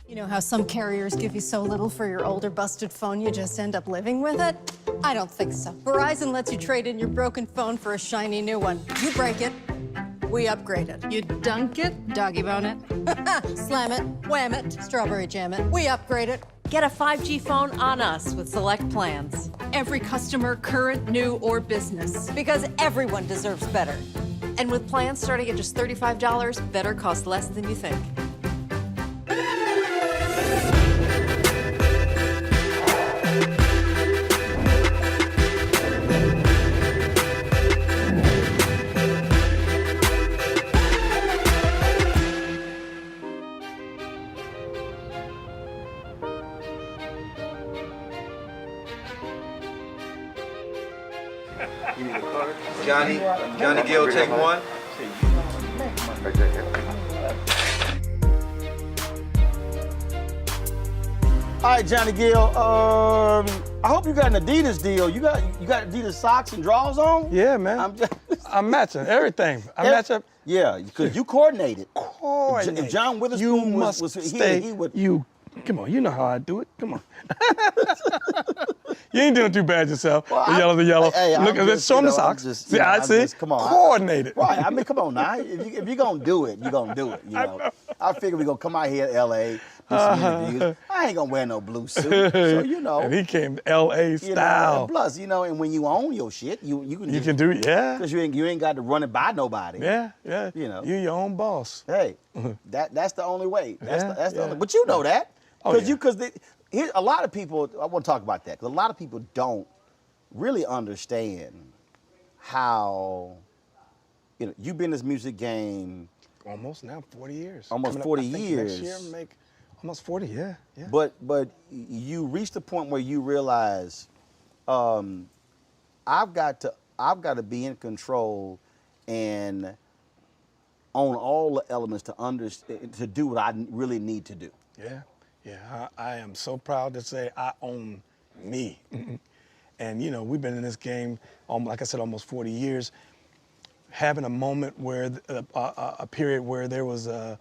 You know how some carriers give you so little for your older busted phone you just end up living with it? I don't think so. Verizon lets you trade in your broken phone for a shiny new one. You break it, we upgrade it. You dunk it, doggy bone it. Slam it, wham it, strawberry jam it. We upgrade it. Get a 5G phone on us with select plans. Every customer, current, new, or business. Because everyone deserves better. And with plans starting at just $35, better costs less than you think. Johnny Gill, take one. All right, Johnny Gill. I hope you got an Adidas deal. You got Adidas socks and drawers on? Yeah, man. I'm matching everything. I match up. Yeah, because you coordinated. Coordinate. If John Witherspoon was here, he would. Come on, you know how I do it. Come on. You ain't doing too bad yourself. Well, the yellow. Hey, look, let's show them the socks. See, I see. Come on. Coordinated. Right. I mean, come on now. If you're gonna do it, you're gonna do it. You know. I figure we're gonna come out here to LA, do some interviews. I ain't gonna wear no blue suit. So you know. And he came LA style. And plus, you know, and when you own your shit, you can do it, yeah. Because you ain't got to run it by nobody. Yeah. You know. You're your own boss. Hey, that's the only way. That's the only. But you know that. Because a lot of people, I want to talk about that, because a lot of people don't really understand how, you know, you've been in this music game. Almost now, 40 years. Almost 40 years. Next year, make almost 40, yeah. But you reached a point where you realize, I've got to be in control and own all the elements to do what I really need to do. Yeah, I am so proud to say I own me. And, you know, we've been in this game, like I said, almost 40 years. Having a moment where, a period where there was I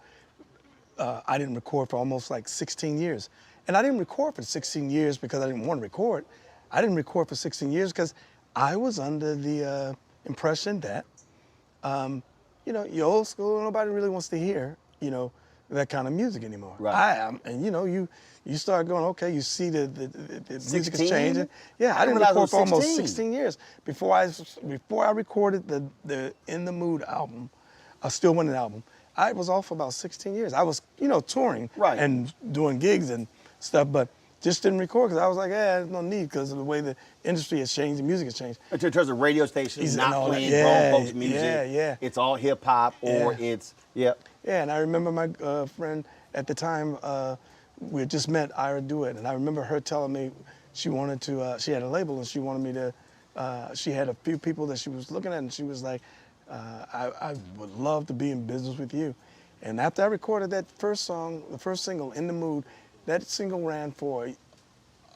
didn't record for almost like 16 years. And I didn't record for 16 years because I didn't want to record. I didn't record for 16 years because I was under the impression that, you know, you're old school, nobody really wants to hear, you know, that kind of music anymore. Right. I am, and you know, you start going, okay, you see the music is changing. Yeah, I didn't record for almost 16 years before I recorded the In the Mood album, a Still Winning album. I was off for about 16 years. I was, you know, touring and doing gigs and stuff, but just didn't record because I was like, there's no need because of the way the industry has changed, the music has changed. In terms of radio stations, not playing grown folks' music. It's all hip hop or it's. Yeah, and I remember my friend at the time, we had just met, Ira Duet, and I remember her telling me she wanted to, she had a label and she wanted me to, she had a few people that she was looking at and she was like, I would love to be in business with you. And after I recorded that first song, the first single, In the Mood, that single ran for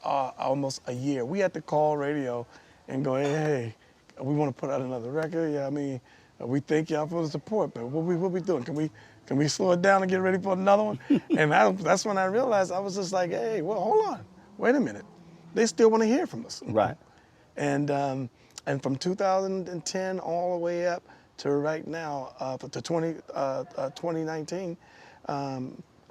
almost a year. We had to call radio and go, hey, we want to put out another record. Yeah, I mean, we thank y'all for the support, but what we doing? Can we slow it down and get ready for another one? And that's when I realized, I was just like, hey, well, hold on, wait a minute. They still want to hear from us. Right. And from 2010 all the way up to right now, to 2019,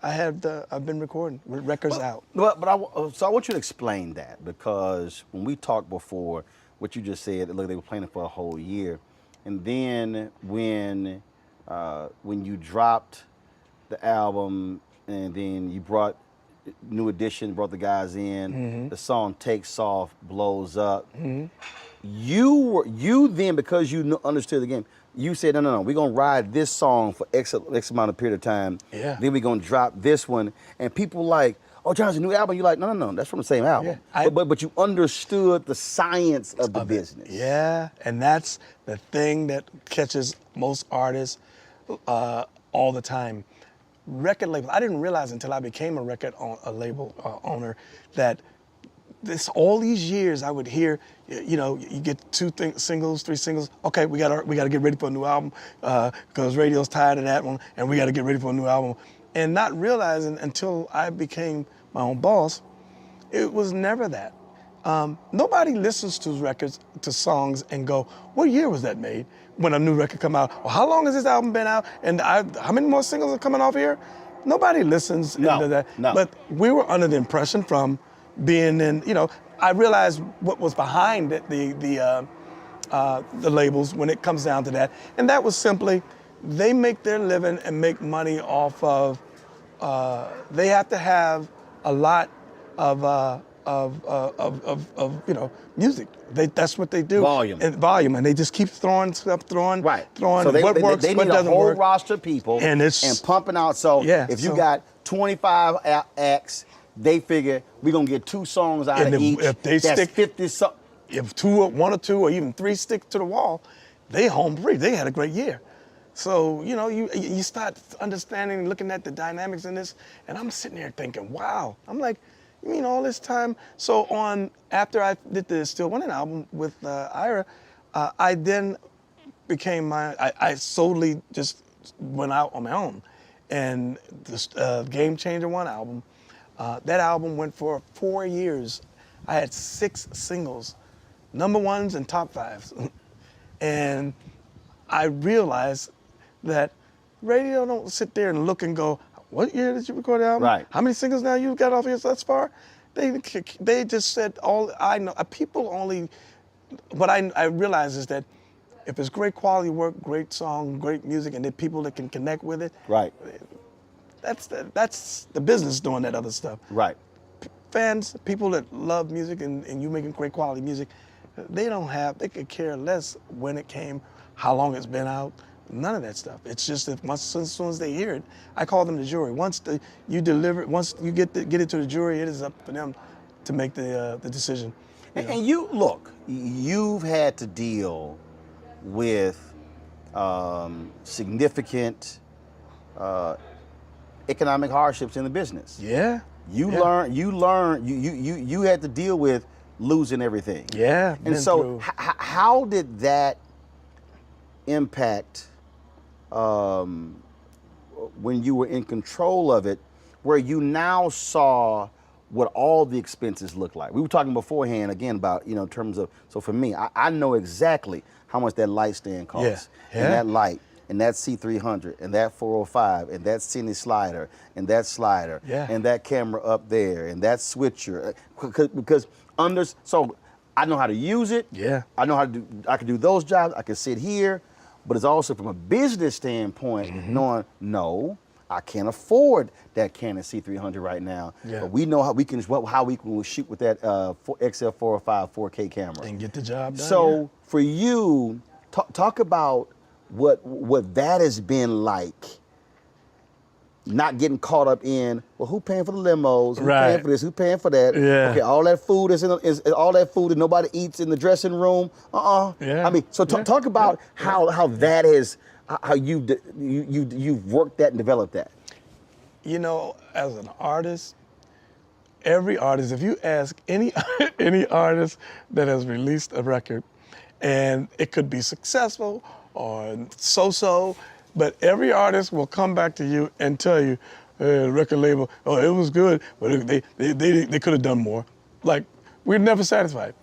I've been recording with records out. So I want you to explain that, because when we talked before, what you just said, look, they were playing it for a whole year. And then when you dropped the album and then you brought New Edition, brought the guys in, the song Takes Off, blows up. You then, because you understood the game, you said, no, we're going to ride this song for X amount of period of time. Yeah. Then we're going to drop this one. And people like, oh, John's a new album. You're like, no, that's from the same album. Yeah, but you understood the science of the business. Yeah, and that's the thing that catches most artists all the time. Record labels, I didn't realize until I became a label owner that all these years I would hear, you know, you get singles, 3 singles. Okay, we got to get ready for a new album because radio's tired of that one, and we got to get ready for a new album. and not realizing until I became my own boss, it was never that. Nobody listens to records, to songs, and go, "What year was that made?" When a new record come out, or how long has this album been out, and how many more singles are coming off here? Nobody listens into that. No. But we were under the impression from being in, I realized what was behind it, the labels when it comes down to that, and that was simply they make their living and make money off of. They have to have a lot of music. That's what they do. Volume, and they just keep throwing stuff, throwing. So they, what works, they what need a doesn't whole work. roster of people And pumping out. So if you got 25 acts, they figure we're gonna get 2 songs out of each. If they that's stick 50 songs. If one or two or even 3 stick to the wall, they home free. They had a great year. So, you start understanding, looking at the dynamics in this, and I'm sitting there thinking, wow. I'm like, you mean all this time? So after I did the Still Winning album with Ira, I then became I solely just went out on my own. And the Game Changer 1 album, that album went for 4 years. I had 6 singles, number 1s and top 5s. And I realized that radio don't sit there and look and go, "What year did you record the album? Right. How many singles now you got off here thus far?" They just said, all I know, people only, what I realize is that if it's great quality work, great song, great music, and there are people that can connect with it, Right. that's the business doing that other stuff. Right. Fans, people that love music and you making great quality music, they could care less when it came, how long it's been out, none of that stuff. It's just that as soon as they hear it, I call them the jury. Once you get it to the jury, it is up for them to make the decision. And you've had to deal with significant economic hardships in the business. Yeah. You had to deal with losing everything. Yeah. And so how did that impact when you were in control of it, where you now saw what all the expenses look like? We were talking beforehand again about, in terms of, so for me, I know exactly how much that light stand costs. Yeah. And that light, and that C300, and that 405, and that cine slider, and that slider, and that camera up there, and that switcher. So I know how to use it. Yeah. I know how to I can do those jobs. I can sit here. But it's also from a business standpoint, knowing, no, I can't afford that Canon C300 right now. Yeah. But we know how we can shoot with that XL405 4K camera. And get the job done. So for you, talk about what that has been like. Not getting caught up in, well, who paying for the limos? Who paying for this? Who paying for that? Yeah. Okay, all that food is all that food that nobody eats in the dressing room. Yeah. I mean, so talk about how that is, how you've worked that and developed that. As an artist, every artist, if you ask any artist that has released a record, and it could be successful or so-so, but every artist will come back to you and tell you, the record label, oh, it was good, but they could have done more. Like, we're never satisfied.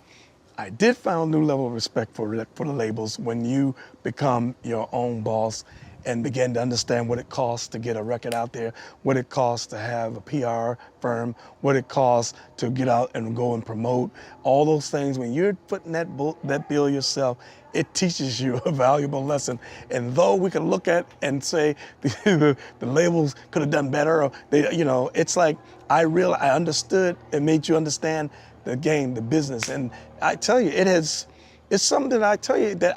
I did find a new level of respect for the labels when you become your own boss and begin to understand what it costs to get a record out there, what it costs to have a PR firm, what it costs to get out and go and promote, all those things. When you're putting that bill yourself, it teaches you a valuable lesson. And though we can look at and say the labels could have done better, or it's like I understood and made you understand the game, the business. And I tell you, it's something that I tell you that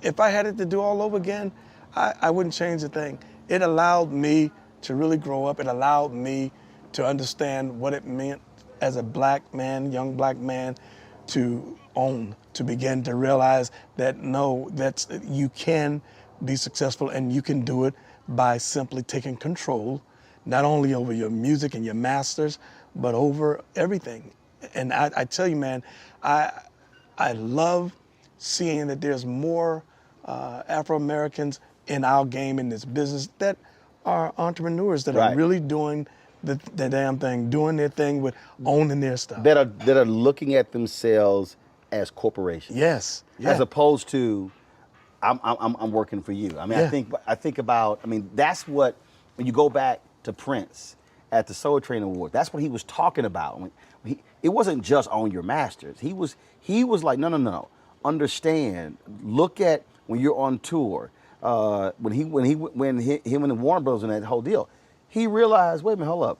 if I had it to do all over again, I wouldn't change a thing. It allowed me to really grow up. It allowed me to understand what it meant as a black man, young black man, to own, to begin to realize that you can be successful and you can do it by simply taking control, not only over your music and your masters, but over everything. And I tell you, man, I love seeing that there's more Afro-Americans in our game, in this business, that are entrepreneurs that Right. are really doing the damn thing, doing their thing with owning their stuff. That are looking at themselves as corporations. Yes. Yeah. As opposed to I'm working for you. I mean, Yeah. I think about. I mean, that's what when you go back to Prince at the Soul Train Award. That's what he was talking about. It wasn't just own your masters. He was like, no. Understand. Look at when you're on tour. When him and the Warner Brothers and that whole deal, he realized, wait a minute, hold up.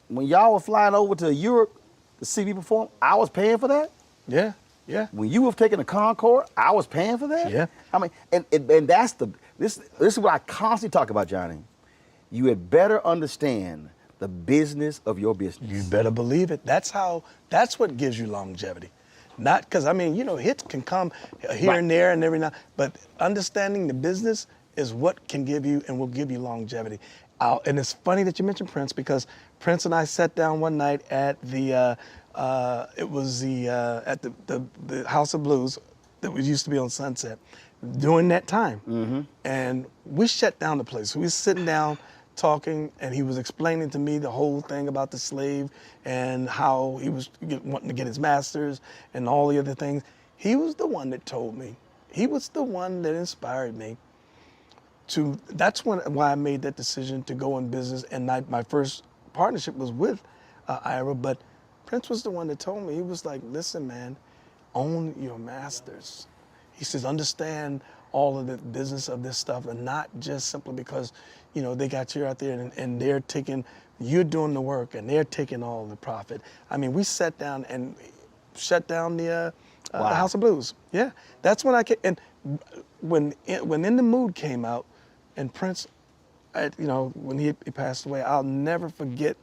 When y'all were flying over to Europe to see me perform, I was paying for that. Yeah. Yeah. When you have taken a Concorde, I was paying for that. Yeah. I mean, and that's this is what I constantly talk about, Johnny. You had better understand the business of your business. You better believe it. That's what gives you longevity. Not because, I mean, hits can come here Right. and there and every now, but understanding the business is what can give you and will give you longevity. And it's funny that you mentioned Prince, because Prince and I sat down one night at the House of Blues that used to be on Sunset during that time. Mm-hmm. And we shut down the place. So we were sitting down talking, and he was explaining to me the whole thing about the slave and how he was wanting to get his master's and all the other things. He was the one that told me. He was the one that inspired me to, that's why I made that decision to go in business. And my first partnership was with Ira, but Prince was the one that told me. He was like, listen, man, own your masters. He says, understand all of the business of this stuff, and not just simply because, they got you out there and they're you're doing the work and they're taking all the profit. I mean, we sat down and shut down the House of Blues. Yeah, that's when I came. And when In the Mood came out, and Prince, when he passed away, I'll never forget.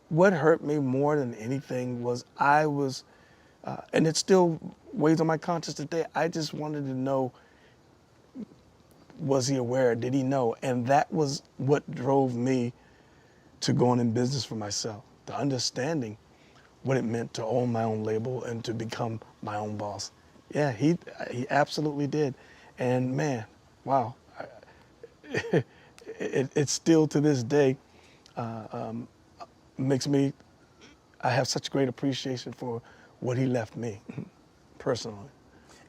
What hurt me more than anything was and it still weighs on my conscience today. I just wanted to know, was he aware? Did he know? And that was what drove me to going in business for myself, the understanding what it meant to own my own label and to become my own boss. Yeah, he absolutely did. And man, wow, it's still to this day makes me, I have such great appreciation for what he left me personally.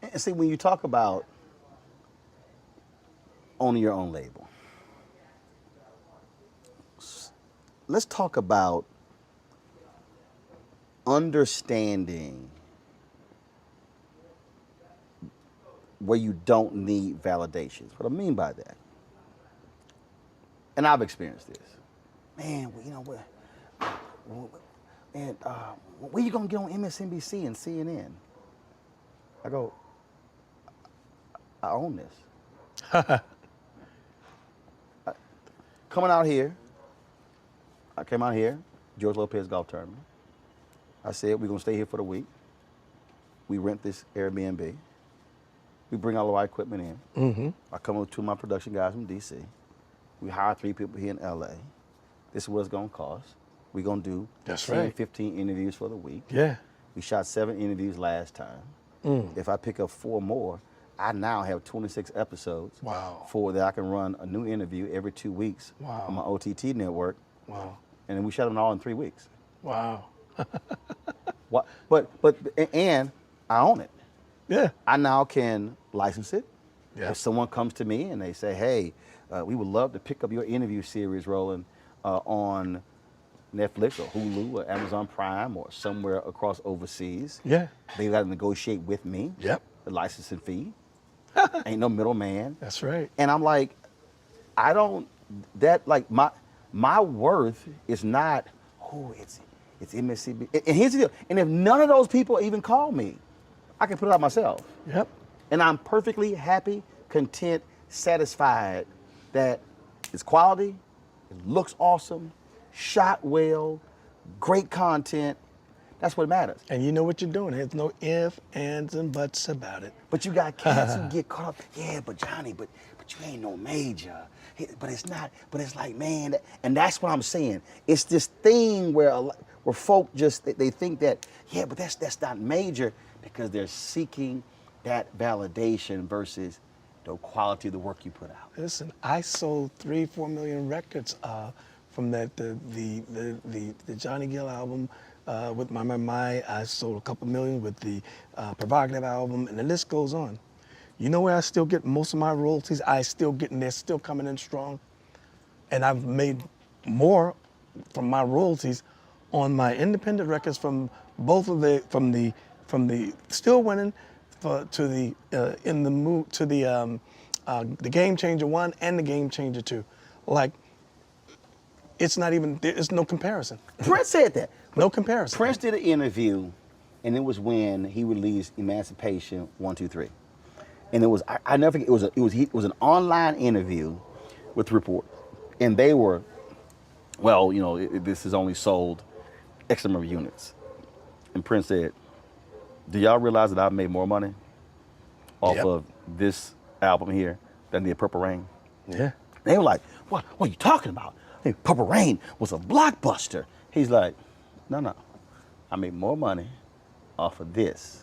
And see, when you talk about owning your own label, let's talk about understanding where you don't need validations. What I mean by that, and I've experienced this, man. Where you gonna get on MSNBC and CNN? I go, I own this. Coming out here, I came out here, George Lopez Golf Tournament. I said, we're gonna stay here for the week. We rent this Airbnb. We bring all of our equipment in. Mm-hmm. I come with two of my production guys from DC. We hire 3 people here in LA. This is what it's gonna cost. We're gonna do 15 interviews for the week. Yeah. We shot 7 interviews last time. If I pick up 4 more, I now have 26 episodes. Wow. That I can run a new interview every 2 weeks on my OTT network. Wow. And then we shot them all in 3 weeks. Wow. And I own it. Yeah. I now can license it. Yeah. If someone comes to me and they say, hey, we would love to pick up your interview series, Roland, on Netflix or Hulu or Amazon Prime or somewhere across overseas. Yeah. They got to negotiate with me. Yep. The licensing fee. Ain't no middleman. That's right. And I'm like, my worth is not, it's MSCB. And here's the deal. And if none of those people even call me, I can put it out myself. Yep. And I'm perfectly happy, content, satisfied that it's quality, it looks awesome, shot well, great content. That's what matters. And you know what you're doing. There's no ifs, ands, and buts about it. But you got cats who get caught up. Yeah, but Johnny, but you ain't no major. But it's not. But it's like, man, and that's what I'm saying. It's this thing where folk just they think that, yeah, but that's not major, because they're seeking that validation versus the quality of the work you put out? Listen, I sold 3-4 million records from that the Johnny Gill album with My. I sold a couple million with the Provocative album, and the list goes on. You know where I still get most of my royalties? I still get, and they're still coming in strong. And I've made more from my royalties on my independent records from both of from the Still Winning to the Game Changer 1 and the Game Changer 2. Like, it's not even, there's no comparison. Prince said that. No comparison. Prince did an interview, and it was when he released Emancipation 1, 2, 3. And it was, I never forget, it was an online interview with the Report. And they were, well, you know, this is only sold X number of units. And Prince said, do y'all realize that I've made more money off of this album here than the Purple Rain? Yeah. They were like, what are you talking about? Hey, Purple Rain was a blockbuster. He's like, no, I made more money off of this.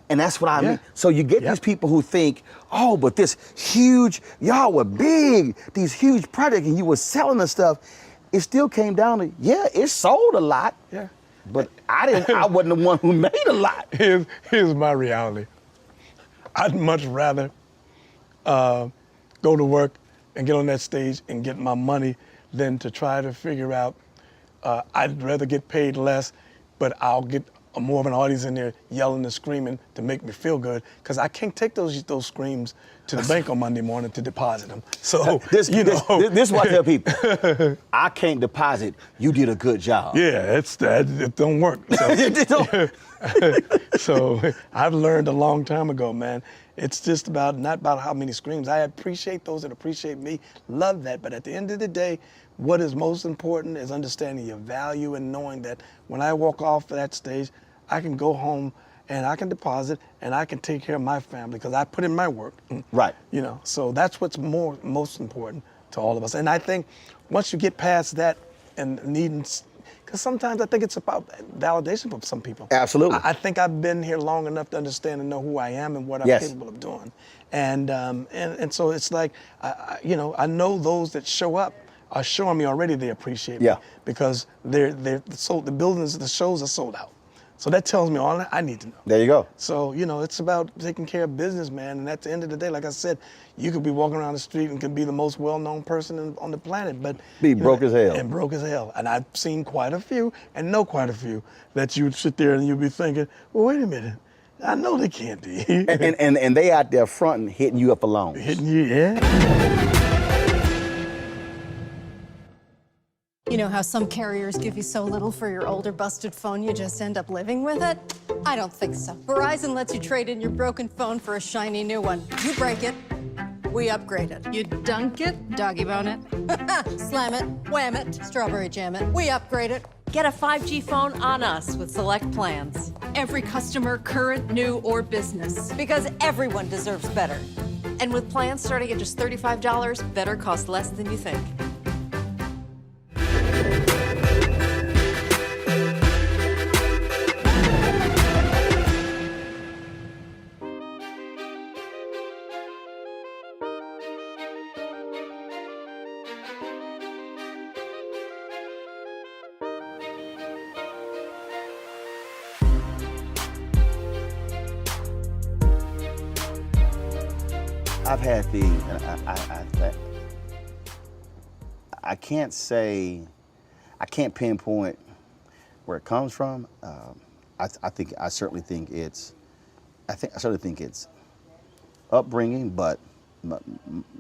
And that's what I mean. So you get these people who think, oh, but this huge, y'all were big, these huge projects, and you were selling the stuff. It still came down to, yeah, it sold a lot. Yeah. But I wasn't the one who made a lot. Here's my reality. I'd much rather go to work and get on that stage and get my money than to try to figure out, I'd rather get paid less, but I'll get more of an audience in there yelling and screaming to make me feel good, because I can't take those screams to the bank on Monday morning to deposit them. So this is what I tell people. I can't deposit. You did a good job. Yeah, it don't work. So, so I've learned a long time ago, man. It's just not about how many screams. I appreciate those that appreciate me, love that. But at the end of the day, what is most important is understanding your value and knowing that when I walk off that stage, I can go home and I can deposit and I can take care of my family because I put in my work. Right. You know, so that's what's most important to all of us. And I think once you get past that and needing, because sometimes I think it's about validation for some people. Absolutely. I think I've been here long enough to understand and know who I am and what I'm capable of doing. And so it's like, I know those that show up are showing me already they appreciate me because they're sold, the buildings, the shows are sold out. So that tells me all I need to know. There you go. So, it's about taking care of business, man. And at the end of the day, like I said, you could be walking around the street and could be the most well-known person on the planet, but be broke as hell. And broke as hell. And I've seen quite a few and know quite a few that you'd sit there and you'd be thinking, well, wait a minute. I know they can't be. and they out there fronting, hitting you up for loans. Hitting you, yeah. You know how some carriers give you so little for your older busted phone you just end up living with it? I don't think so. Verizon lets you trade in your broken phone for a shiny new one. You break it, we upgrade it. You dunk it, doggy bone it. Slam it, wham it, strawberry jam it. We upgrade it. Get a 5G phone on us with select plans. Every customer, current, new, or business. Because everyone deserves better. And with plans starting at just $35, better cost less than you think. I've had I can't pinpoint where it comes from. I certainly think it's upbringing, but neither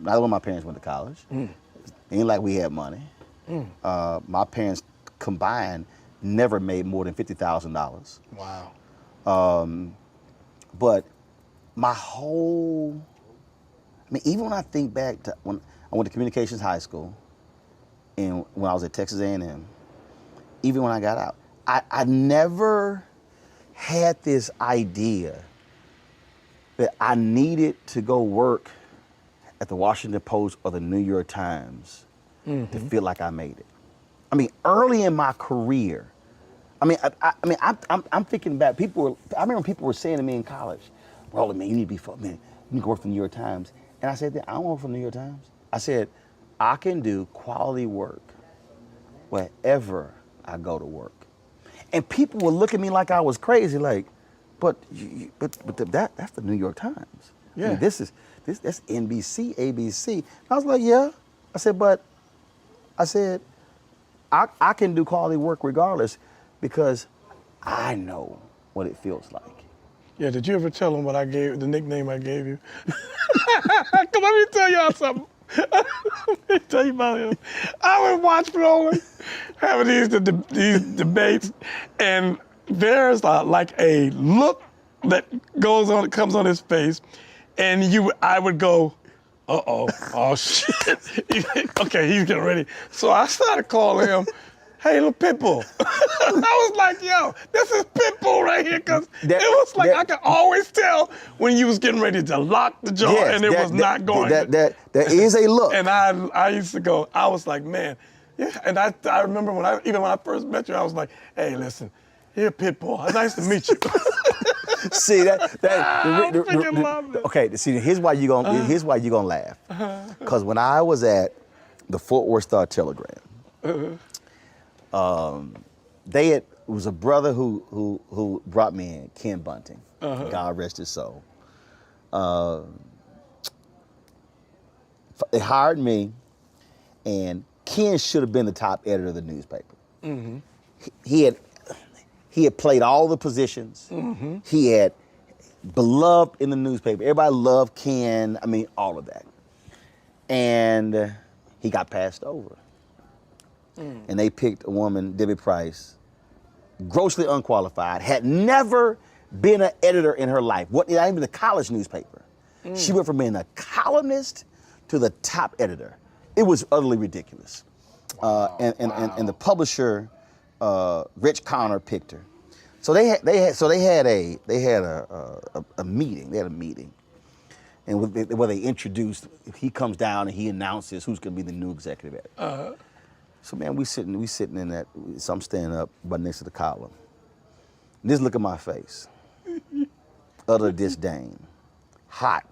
one of my parents went to college. Ain't like we had money. My parents combined never made more than $50,000. Wow. But my whole, even when I think back to when I went to Communications High School and when I was at Texas A&M, even when I got out, I never had this idea that I needed to go work at the Washington Post or the New York Times to feel like I made it. Early in my career, I'm thinking back. I remember people were saying to me in college, "Roland, man, you need to go work for the New York Times." And I said, I don't work for the New York Times. I said, I can do quality work wherever I go to work. And people would look at me like I was crazy, like, but that's the New York Times. Yeah. I mean, that's NBC, ABC. And I was like, yeah. I said, I can do quality work regardless because I know what it feels like. Yeah, did you ever tell them what I gave, the nickname I gave you? Come on, let me tell y'all something. Let me tell you about him. I would watch Roland having these debates, and there's like a look that comes on his face, and I would go, oh shit. Okay, he's getting ready. So I started calling him, hey, little Pitbull. I was like, yo, this is Pitbull right here, because it was like I could always tell when you was getting ready to lock the jaw, and it was not going. There is a look. And I used to go, I was like, man, yeah. And I remember when I first met you, I was like, hey, listen, here, Pitbull, nice to meet you. See I freaking love it. Okay, see, here's why you gonna laugh. Because when I was at the Fort Worth Star Telegram, it was a brother who brought me in, Ken Bunting. God rest his soul. They hired me, and Ken should have been the top editor of the newspaper. Mm-hmm. He had played all the positions. Mm-hmm. He had beloved in the newspaper. Everybody loved Ken. I mean, all of that. And he got passed over. And they picked a woman, Debbie Price, grossly unqualified, had never been an editor in her life, not even a college newspaper. She went from being a columnist to the top editor. It was utterly ridiculous. And the publisher, Rich Connor, picked her. So they had a meeting. They had a meeting, and where they introduced. He comes down and he announces who's going to be the new executive editor. So man, we sitting in that. So I'm standing up, but next to the column. And just look at my face. Utter disdain, hot,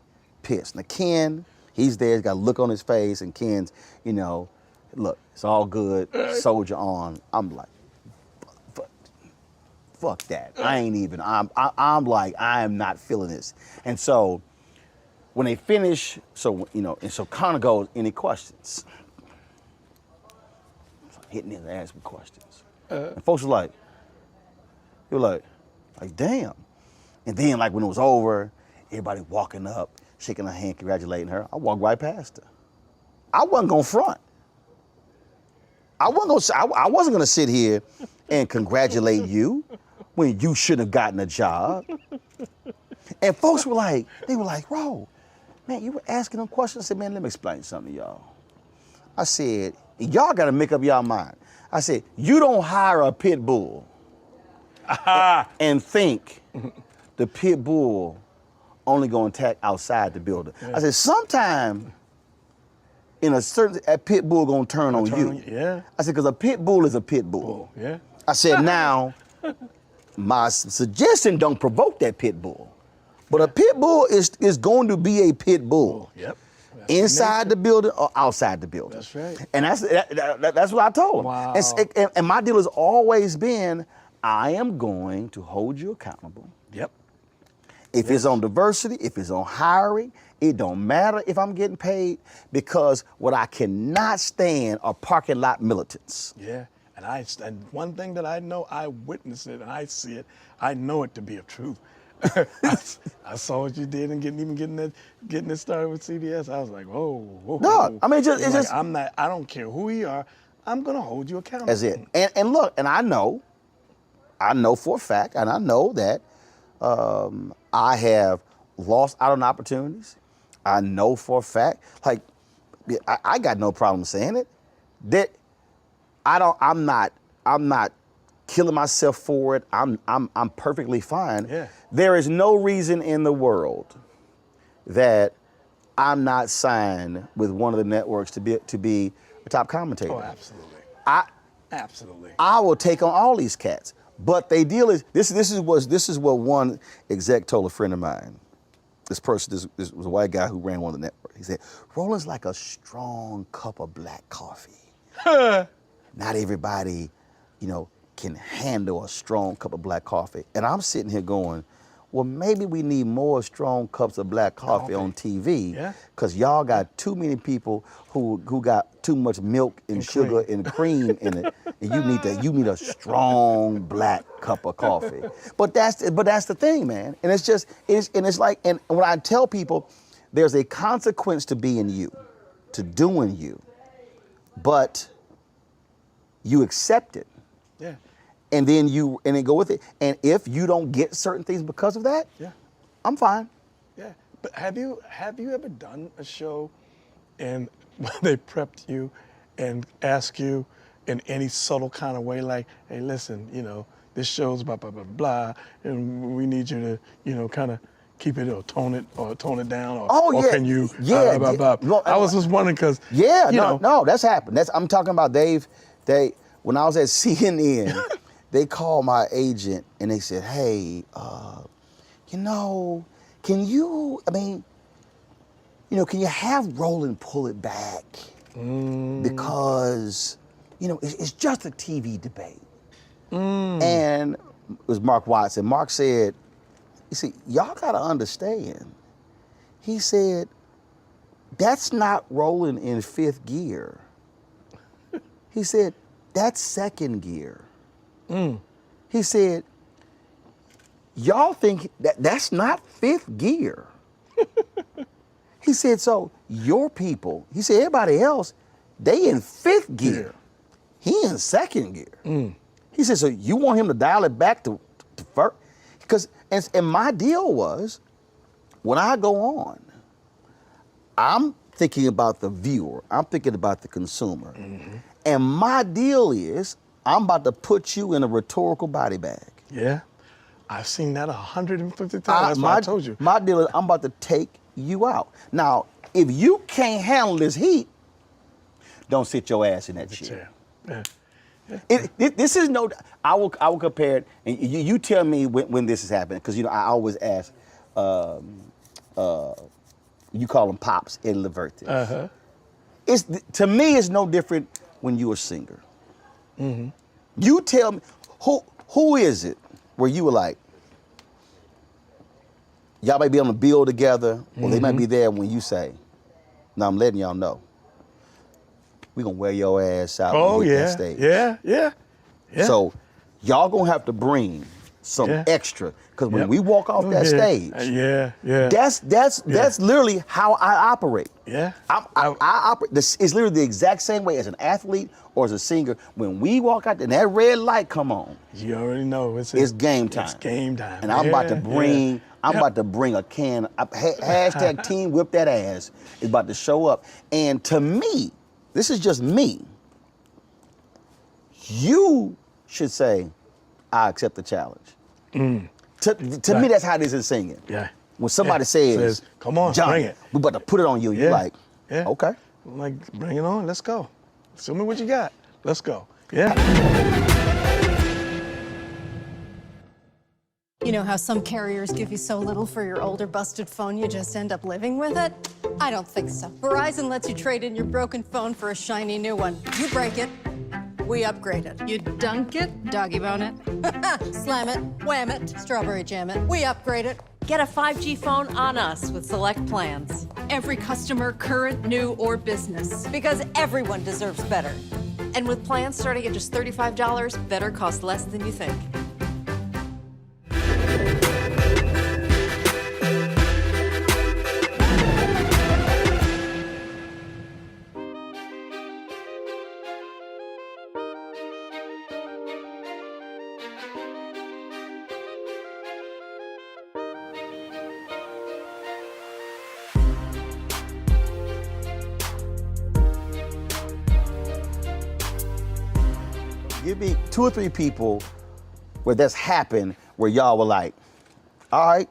pissed. Now Ken, he's there. He's got a look on his face, and Ken's, look, it's all good. Soldier on. I'm like, fuck that. I'm like, I am not feeling this. And so when they finish, so Connor goes, any questions? Hitting his ass with questions. And folks were like, damn. And then like when it was over, everybody walking up, shaking her hand, congratulating her. I walked right past her. I wasn't gonna front. I wasn't gonna sit here and congratulate you when you shouldn't have gotten a job. And folks were like, Ro, man, you were asking them questions. I said, man, let me explain something to y'all. I said, y'all gotta make up y'all mind. I said, you don't hire a pit bull and think the pit bull only gonna attack outside the building. Yeah. I said, sometime in a pit bull gonna turn on you. Yeah. I said, because a pit bull is a pit bull. Yeah. I said, now, my suggestion don't provoke that pit bull. But a pit bull is going to be a pit bull. Yep. Inside the building or outside the building. That's right. And that's what I told him. Wow. And my deal has always been, I am going to hold you accountable. Yep. If it's on diversity, if it's on hiring, it don't matter if I'm getting paid, because what I cannot stand are parking lot militants. Yeah. And one thing that I know, I witness it and I see it, I know it to be a truth. I saw what you did and getting it started with CBS. I was like, whoa. No, I mean, it's just I don't care who you are, I'm gonna hold you accountable. That's it. And look, and I know for a fact, and I know that I have lost out on opportunities. I know for a fact, like, I got no problem saying it, that I'm not killing myself for it. I'm perfectly fine. Yeah. There is no reason in the world that I'm not signed with one of the networks to be a top commentator. Oh, absolutely. Absolutely. I will take on all these cats. But they deal is this is what one exec told a friend of mine. this person, this was a white guy who ran one of the networks. He said, Roland's like a strong cup of black coffee. Not everybody, can handle a strong cup of black coffee. And I'm sitting here going, well, maybe we need more strong cups of black coffee on TV, because y'all got too many people who got too much milk and sugar and cream in it, and you need a strong black cup of coffee. But that's the thing, man. And it's like, and when I tell people, there's a consequence to being you, to doing you, but you accept it. Yeah. And then go with it. And if you don't get certain things because of that, I'm fine. Yeah. But have you ever done a show and they prepped you and asked you in any subtle kind of way, like, hey, listen, this show's blah, blah, blah, blah, and we need you to, kind of keep it or tone it down, or can you, blah, blah, blah. I was just wondering because, no, that's happened. I'm talking about when I was at CNN, they called my agent and they said, hey, can you have Roland pull it back? Because, it's just a TV debate. And it was Mark Watson. Mark said, you see, y'all gotta understand. He said, that's not Roland in fifth gear. He said, that's second gear. He said, y'all think that's not fifth gear. He said, so your people, he said, everybody else, they in fifth gear. He in second gear. He said, so you want him to dial it back to first? Because, and my deal was, when I go on, I'm thinking about the viewer, I'm thinking about the consumer. And my deal is, I'm about to put you in a rhetorical body bag. Yeah, I've seen that 150 times. That's what I told you. My deal is, I'm about to take you out. Now, if you can't handle this heat, don't sit your ass in that chair. This is I will compare it, and you tell me when this is happening, because I always ask, you call them pops, Eddie Leverty. To me, it's no different when you're a singer. You tell me, who is it where you were like, y'all might be on the bill together, or they might be there when you say, now I'm letting y'all know, we gonna wear your ass out when you hit that stage. Yeah. So y'all gonna have to bring some extra, because when we walk off that stage, that's literally how I operate. I operate. It's literally the exact same way as an athlete or as a singer. When we walk out and that red light come on, you already know it's game time. It's game time. And I'm about to bring. I'm about to bring a can. Hashtag Team Whip That Ass is about to show up. And to me, this is just me. You should say, I accept the challenge. To me, that's how this is singing. When somebody says, come on, Johnny, bring it. we about to put it on you. You're like, okay. I'm like, bring it on, let's go. Show me what you got. Let's go. You know how some carriers give you so little for your older busted phone you just end up living with it? I don't think so. Verizon lets you trade in your broken phone for a shiny new one. You break it, we upgrade it. You dunk it, doggy bone it. Slam it, wham it, strawberry jam it. We upgrade it. Get a 5G phone on us with select plans. Every customer, current, new, or business. Because everyone deserves better. And with plans starting at just $35, better costs less than you think. Give me 2 or 3 people where that's happened, where y'all were like, all right.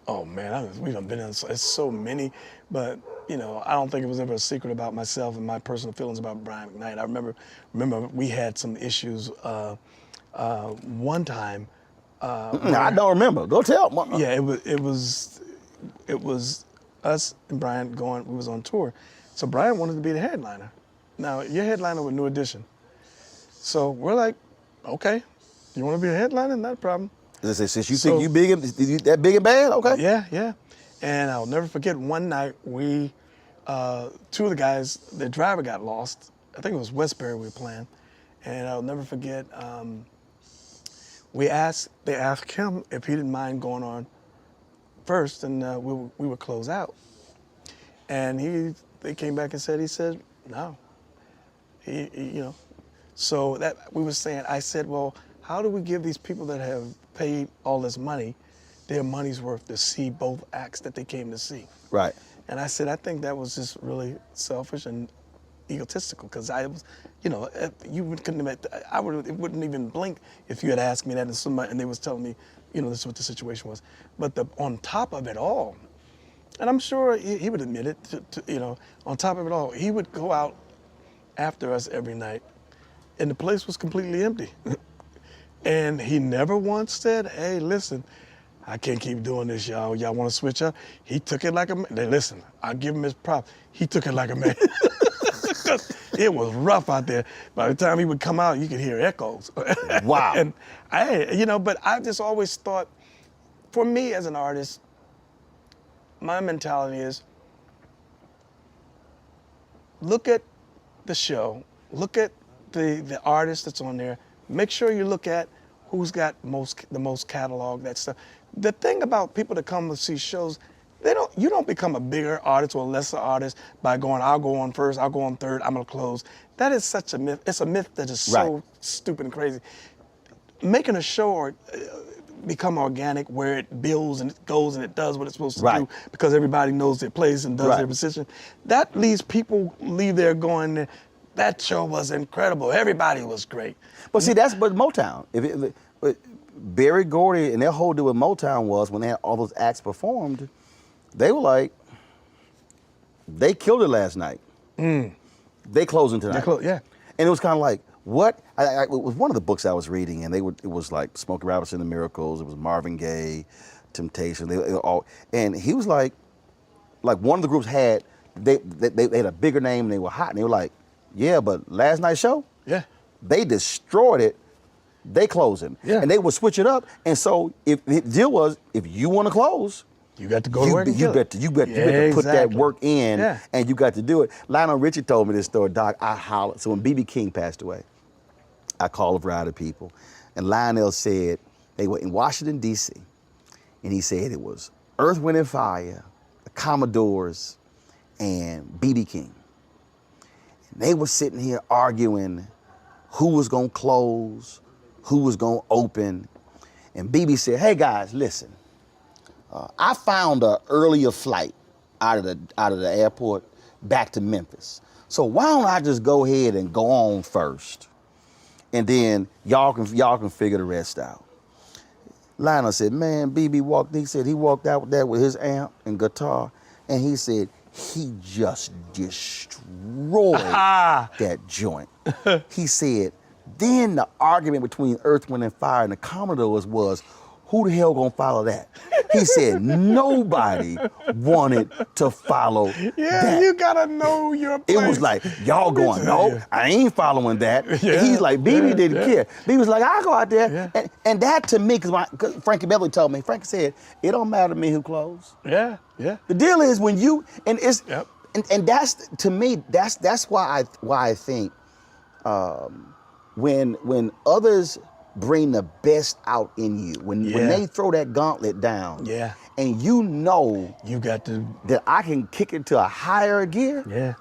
Oh man, we done been in so many, but I don't think it was ever a secret about myself and my personal feelings about Brian McKnight. I remember we had some issues one time. I don't remember. Go tell. Yeah, it was it was us and Brian going. We was on tour, so Brian wanted to be the headliner. Now your headliner with New Edition. So we're like, okay, you want to be a headliner? Not a problem. Since you think you big and that big and bad, okay? Yeah. And I'll never forget one night we, two of the guys, the driver got lost. I think it was Westbury we were playing. And I'll never forget, they asked him if he didn't mind going on first, and we would close out. And they came back and he said, no. So that we were saying, I said, well, how do we give these people that have paid all this money their money's worth to see both acts that they came to see? Right. And I said, I think that was just really selfish and egotistical, because I was, couldn't have, it wouldn't even blink if you had asked me that and they was telling me, this is what the situation was. But on top of it all, and I'm sure he would admit it, on top of it all, he would go out after us every night, and the place was completely empty. And he never once said, hey, listen, I can't keep doing this, y'all. Y'all want to switch up? He took it like a man. Listen, I'll give him his props. He took it like a man. It was rough out there. By the time he would come out, you could hear echoes. Wow. And but I just always thought, for me as an artist, my mentality is, look at the show, look at the artist that's on there, make sure you look at who's got the most catalog, that stuff. The thing about people that come to see shows, you don't become a bigger artist or a lesser artist by going, I'll go on first, I'll go on third, I'm gonna close. That is such a myth. It's a myth that is so stupid and crazy. Making a show or become organic, where it builds and it goes and it does what it's supposed to do, because everybody knows their place and does their position. That leaves people leave there going, that show was incredible. Everybody was great. But see, that's Motown. Berry Gordy and their whole deal with Motown was, when they had all those acts performed, they were like, they killed it last night. They closing tonight. Yeah. And it was kind of like, what? It was one of the books I was reading, and it was like Smokey Robinson and the Miracles. It was Marvin Gaye, Temptation. They were all, and he was like one of the groups had they had a bigger name and they were hot, and they were like, yeah, but last night's show, they destroyed it. They closing, and they would switch it up. And so if the deal was, if you want to close, you got to go to work. You got to put that work in, and you got to do it. Lionel Richie told me this story, Doc. I hollered. So when B.B. King passed away, I called a variety of people, and Lionel said they were in Washington D.C., and he said it was Earth, Wind and Fire, the Commodores, and B.B. King. And they were sitting here arguing who was gonna close, who was gonna open, and BB said, "Hey guys, listen. I found an earlier flight out of the airport back to Memphis. So why don't I just go ahead and go on first, and then y'all can figure the rest out." Lionel said, "Man, BB walked. He said he walked out there with his amp and guitar, and he said he just destroyed that joint." He said, then the argument between Earth, Wind and Fire and the Commodores was, who the hell gonna follow that? He said nobody wanted to follow that. You gotta know your place. It was like, y'all going, no, I ain't following that. And he's like, BB didn't care. BB was like, I'll go out there. And that to me, because Frankie Beverly told me, Frankie said, it don't matter to me who closed. The deal is when you, and it's, and that's, to me, that's why I think when others bring the best out in you, when they throw that gauntlet down, and you know you got to that I can kick it to a higher gear.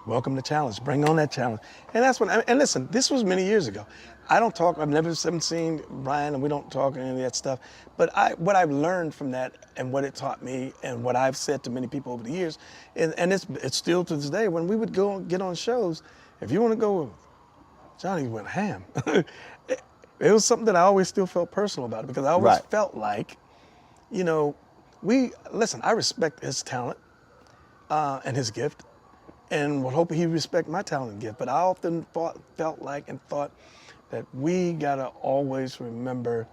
Welcome to challenge. Bring on that challenge. And that's when, and listen, this was many years ago. I don't talk, haven't seen Brian, and we don't talk any of that stuff. But what I've learned from that and what it taught me and what I've said to many people over the years, and it's still to this day, when we would go get on shows, if you want to go, Johnny went ham. It was something that I always still felt personal about it, because I always felt like, I respect his talent and his gift, and would hope he respect my talent and gift. But I often felt like and thought that we gotta always remember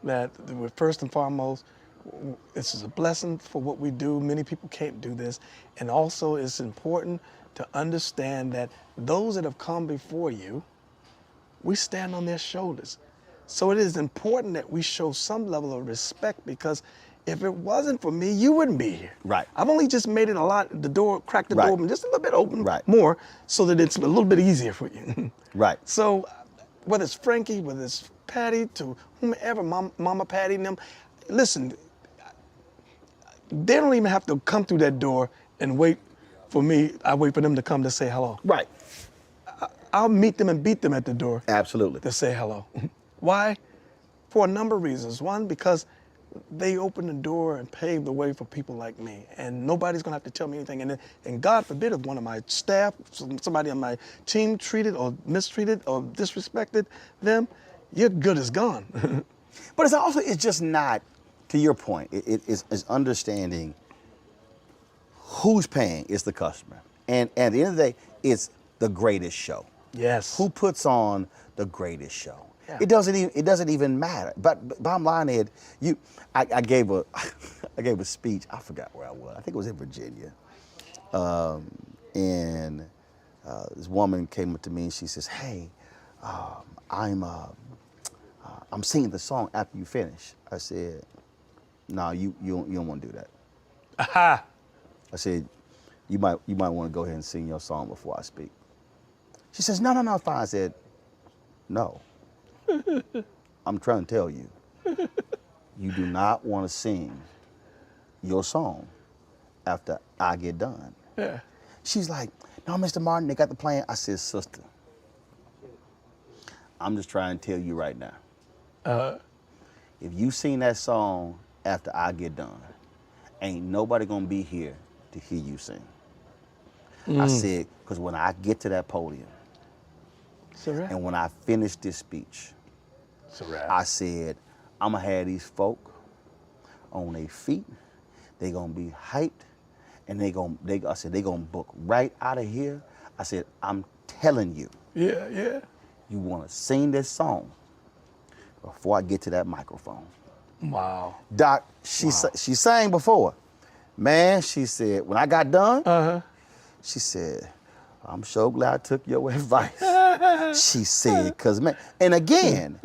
that first and foremost, This is a blessing for what we do. Many people can't do this. And also it's important to understand that those that have come before you, we stand on their shoulders. So it is important that we show some level of respect, because if it wasn't for me, you wouldn't be here. Right. I've only just made it cracked the door open just a little bit open more, so that it's a little bit easier for you. Right. So whether it's Frankie, whether it's Patty, to whomever, Mama Patty and them, listen, they don't even have to come through that door and wait for me. I wait for them to come to say hello. Right. I'll meet them and beat them at the door. Absolutely. To say hello. Why? For a number of reasons. One, because they opened the door and paved the way for people like me, and nobody's gonna have to tell me anything. And God forbid if one of my staff, somebody on my team treated or mistreated or disrespected them, your good is gone. But it's just not, to your point, it's understanding who's paying is the customer. And at the end of the day, it's the greatest show. Yes. Who puts on the greatest show? Yeah. It doesn't even matter. But bottom line, Ed, I gave a speech. I forgot where I was. I think it was in Virginia. And this woman came up to me and she says, "Hey, I'm singing the song after you finish." I said, "No, you don't want to do that." Aha. I said, you might want to go ahead and sing your song before I speak." She says, "No, fine." I said, "No. I'm trying to tell you, you do not want to sing your song after I get done." Yeah. She's like, "No, Mr. Martin, they got the plan." I said, "Sister, I'm just trying to tell you right now. If you sing that song after I get done, ain't nobody gonna be here to hear you sing." I said, because when I get to that podium, and when I finish this speech, I said, I'm gonna have these folk on their feet. They gonna be hyped, and I said, they gonna book right out of here. I said, I'm telling you. Yeah. You wanna sing this song before I get to that microphone. Wow. Doc, she sang before. Man, she said, when I got done, she said, "I'm so glad I took your advice." She said, because man, and again,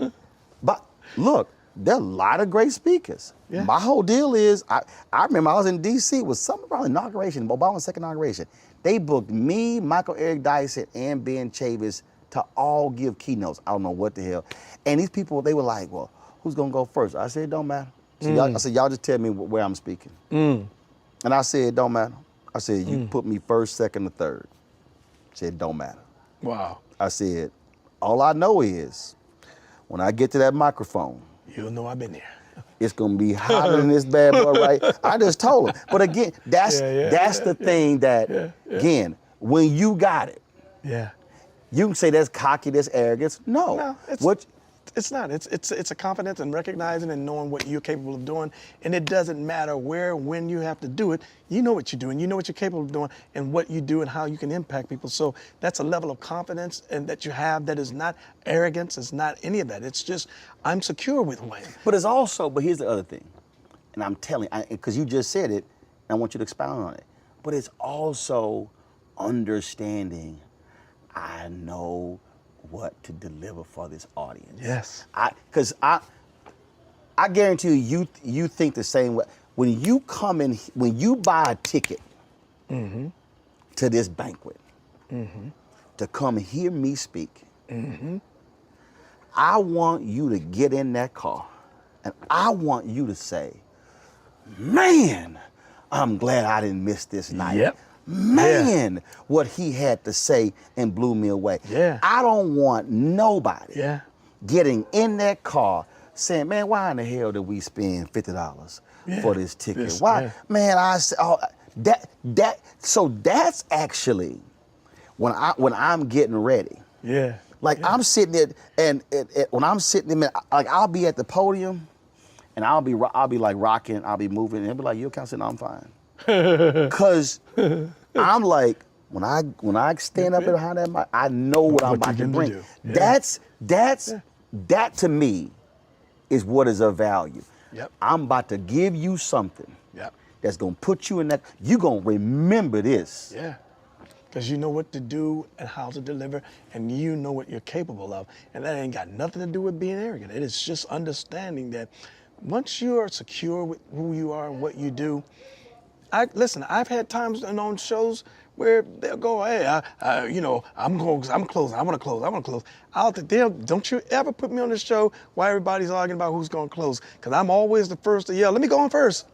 but look, there are a lot of great speakers. Yeah. My whole deal is, I remember I was in DC with some around inauguration, Obama's second inauguration. They booked me, Michael Eric Dyson, and Ben Chavis to all give keynotes. I don't know what the hell. And these people, they were like, "Well, who's gonna go first?" I said, "It don't matter." So I said, "Y'all just tell me where I'm speaking." And I said, "It don't matter." I said, "You put me first, second, or third." I said, "It don't matter." Wow. I said, "All I know is when I get to that microphone, You'll know I've been there. it's gonna be hotter than this bad boy, right?" I just told him. But again, that's the thing that, again, when you got it, you can say that's cocky, that's arrogance. No, it's not. It's a confidence and recognizing and knowing what you're capable of doing, and it doesn't matter where, when you have to do it. You know what you're doing. You know what you're capable of doing, and what you do, and how you can impact people. So that's a level of confidence and that you have that is not arrogance. It's not any of that. It's just I'm secure with who I am. But here's the other thing, and I'm telling, because you just said it, and I want you to expound on it. But it's also understanding. I know what to deliver for this audience. Yes. Because I guarantee you think the same way. When you come in, when you buy a ticket to this banquet to come hear me speak, I want you to get in that car and I want you to say, "Man, I'm glad I didn't miss this night." Yep. Man, what he had to say and blew me away. Yeah. I don't want nobody Yeah. getting in that car saying, "Man, why in the hell did we spend $50 for this ticket? Why?" Man, I said, so that's actually when I'm getting ready. Yeah. Like I'm sitting there, and when I'm sitting there, like I'll be at the podium, and I'll be like rocking, I'll be moving, and they'll be like, "You okay?" I said, "No, I'm fine." Cause I'm like, when I stand up behind that mic, I know what I'm about to bring. Do. Yeah. That to me is what is of value. Yep. I'm about to give you something Yep. that's gonna put you in that. You're gonna remember this. Yeah. Because you know what to do and how to deliver, and you know what you're capable of. And that ain't got nothing to do with being arrogant. It is just understanding that once you are secure with who you are and what you do, listen, I've had times on shows where they'll go, hey, I'm closing. I want to close. Don't you ever put me on this show while everybody's arguing about who's going to close, because I'm always the first to yell, let me go on first.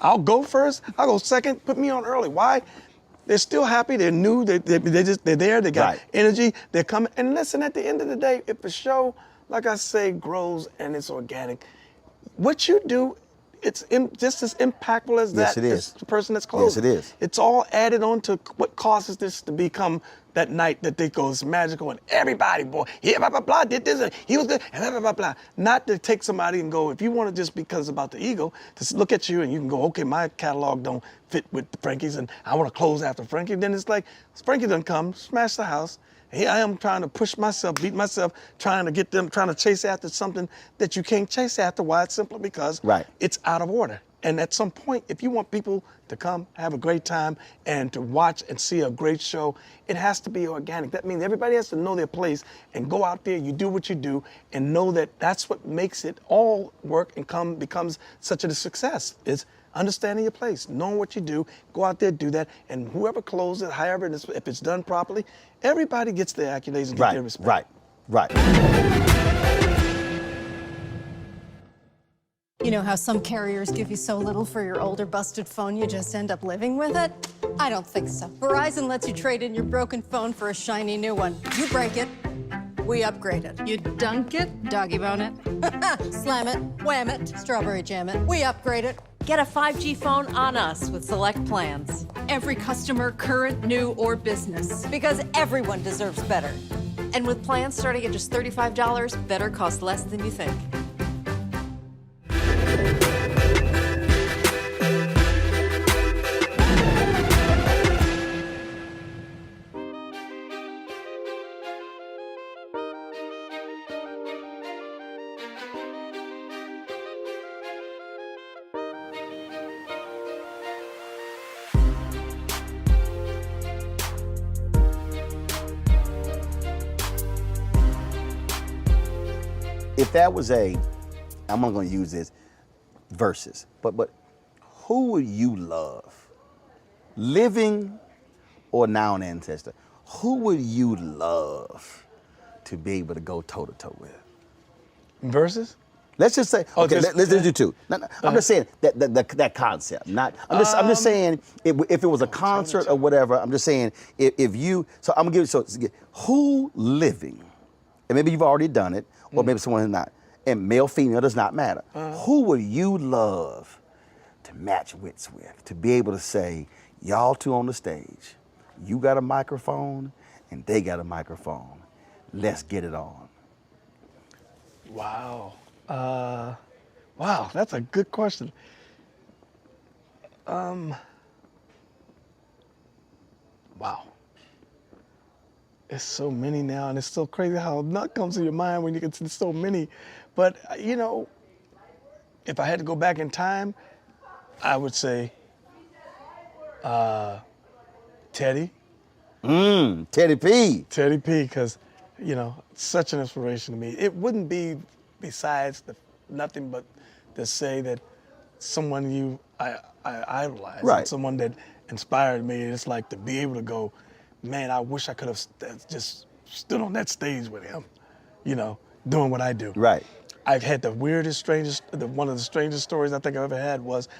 I'll go first. I'll go second. Put me on early. Why? They're still happy. They're new. They're there. They got energy. They're coming. And listen, at the end of the day, if the show, like I say, grows and it's organic, what you do, it's just as impactful as Yes, it is. as the person that's closing. Yes, it is. It's all added on to what causes this to become that night that they go, it's magical, and everybody, boy, yeah, blah, blah, blah, did this, and he was good, and blah, blah, blah, blah. Not to take somebody and go, if you want to just because about the ego, to look at you and you can go, okay, my catalog don't fit with Frankie's, and I want to close after Frankie, then it's like, Frankie doesn't come, smash the house. Here I am trying to push myself, beat myself, trying to get them, trying to chase after something that you can't chase after. Why? It's simply because it's out of order. And at some point, if you want people to come, have a great time, and to watch and see a great show, it has to be organic. That means everybody has to know their place and go out there, you do what you do, and know that that's what makes it all work and becomes such a success. It's understanding your place, knowing what you do, go out there, do that, and whoever closes it, however, if it's done properly, everybody gets their accolades and get their respect. Right. You know how some carriers give you so little for your older busted phone you just end up living with it? I don't think so. Verizon lets you trade in your broken phone for a shiny new one. You break it, we upgrade it. You dunk it, doggy bone it. Slam it, wham it, strawberry jam it. We upgrade it. Get a 5G phone on us with select plans. Every customer, current, new, or business. Because everyone deserves better. And with plans starting at just $35, better costs less than you think. If that was I'm not going to use this, versus, but who would you love, living or now an ancestor? Who would you love to be able to go toe to toe with? Versus? Let's just say, okay, let's do two. I'm just saying that concept. I'm just saying if it was a concert or whatever. I'm just saying if you. So I'm gonna give you who living, and maybe you've already done it, or maybe someone who's not, and male, female does not matter. Who would you love to match wits with, to be able to say, y'all two on the stage, you got a microphone and they got a microphone, let's get it on. Wow. Wow, that's a good question. Wow. It's so many now, and it's so crazy how nut comes to your mind when you can see so many. But, you know, if I had to go back in time, I would say Teddy. Teddy P. Teddy P, because, you know, such an inspiration to me. It wouldn't be besides nothing but to say that someone I idolize, someone that inspired me. It's like to be able to go, man, I wish I could have just stood on that stage with him, you know, doing what I do. Right. I've had the weirdest, one of the strangest stories I think I've ever had was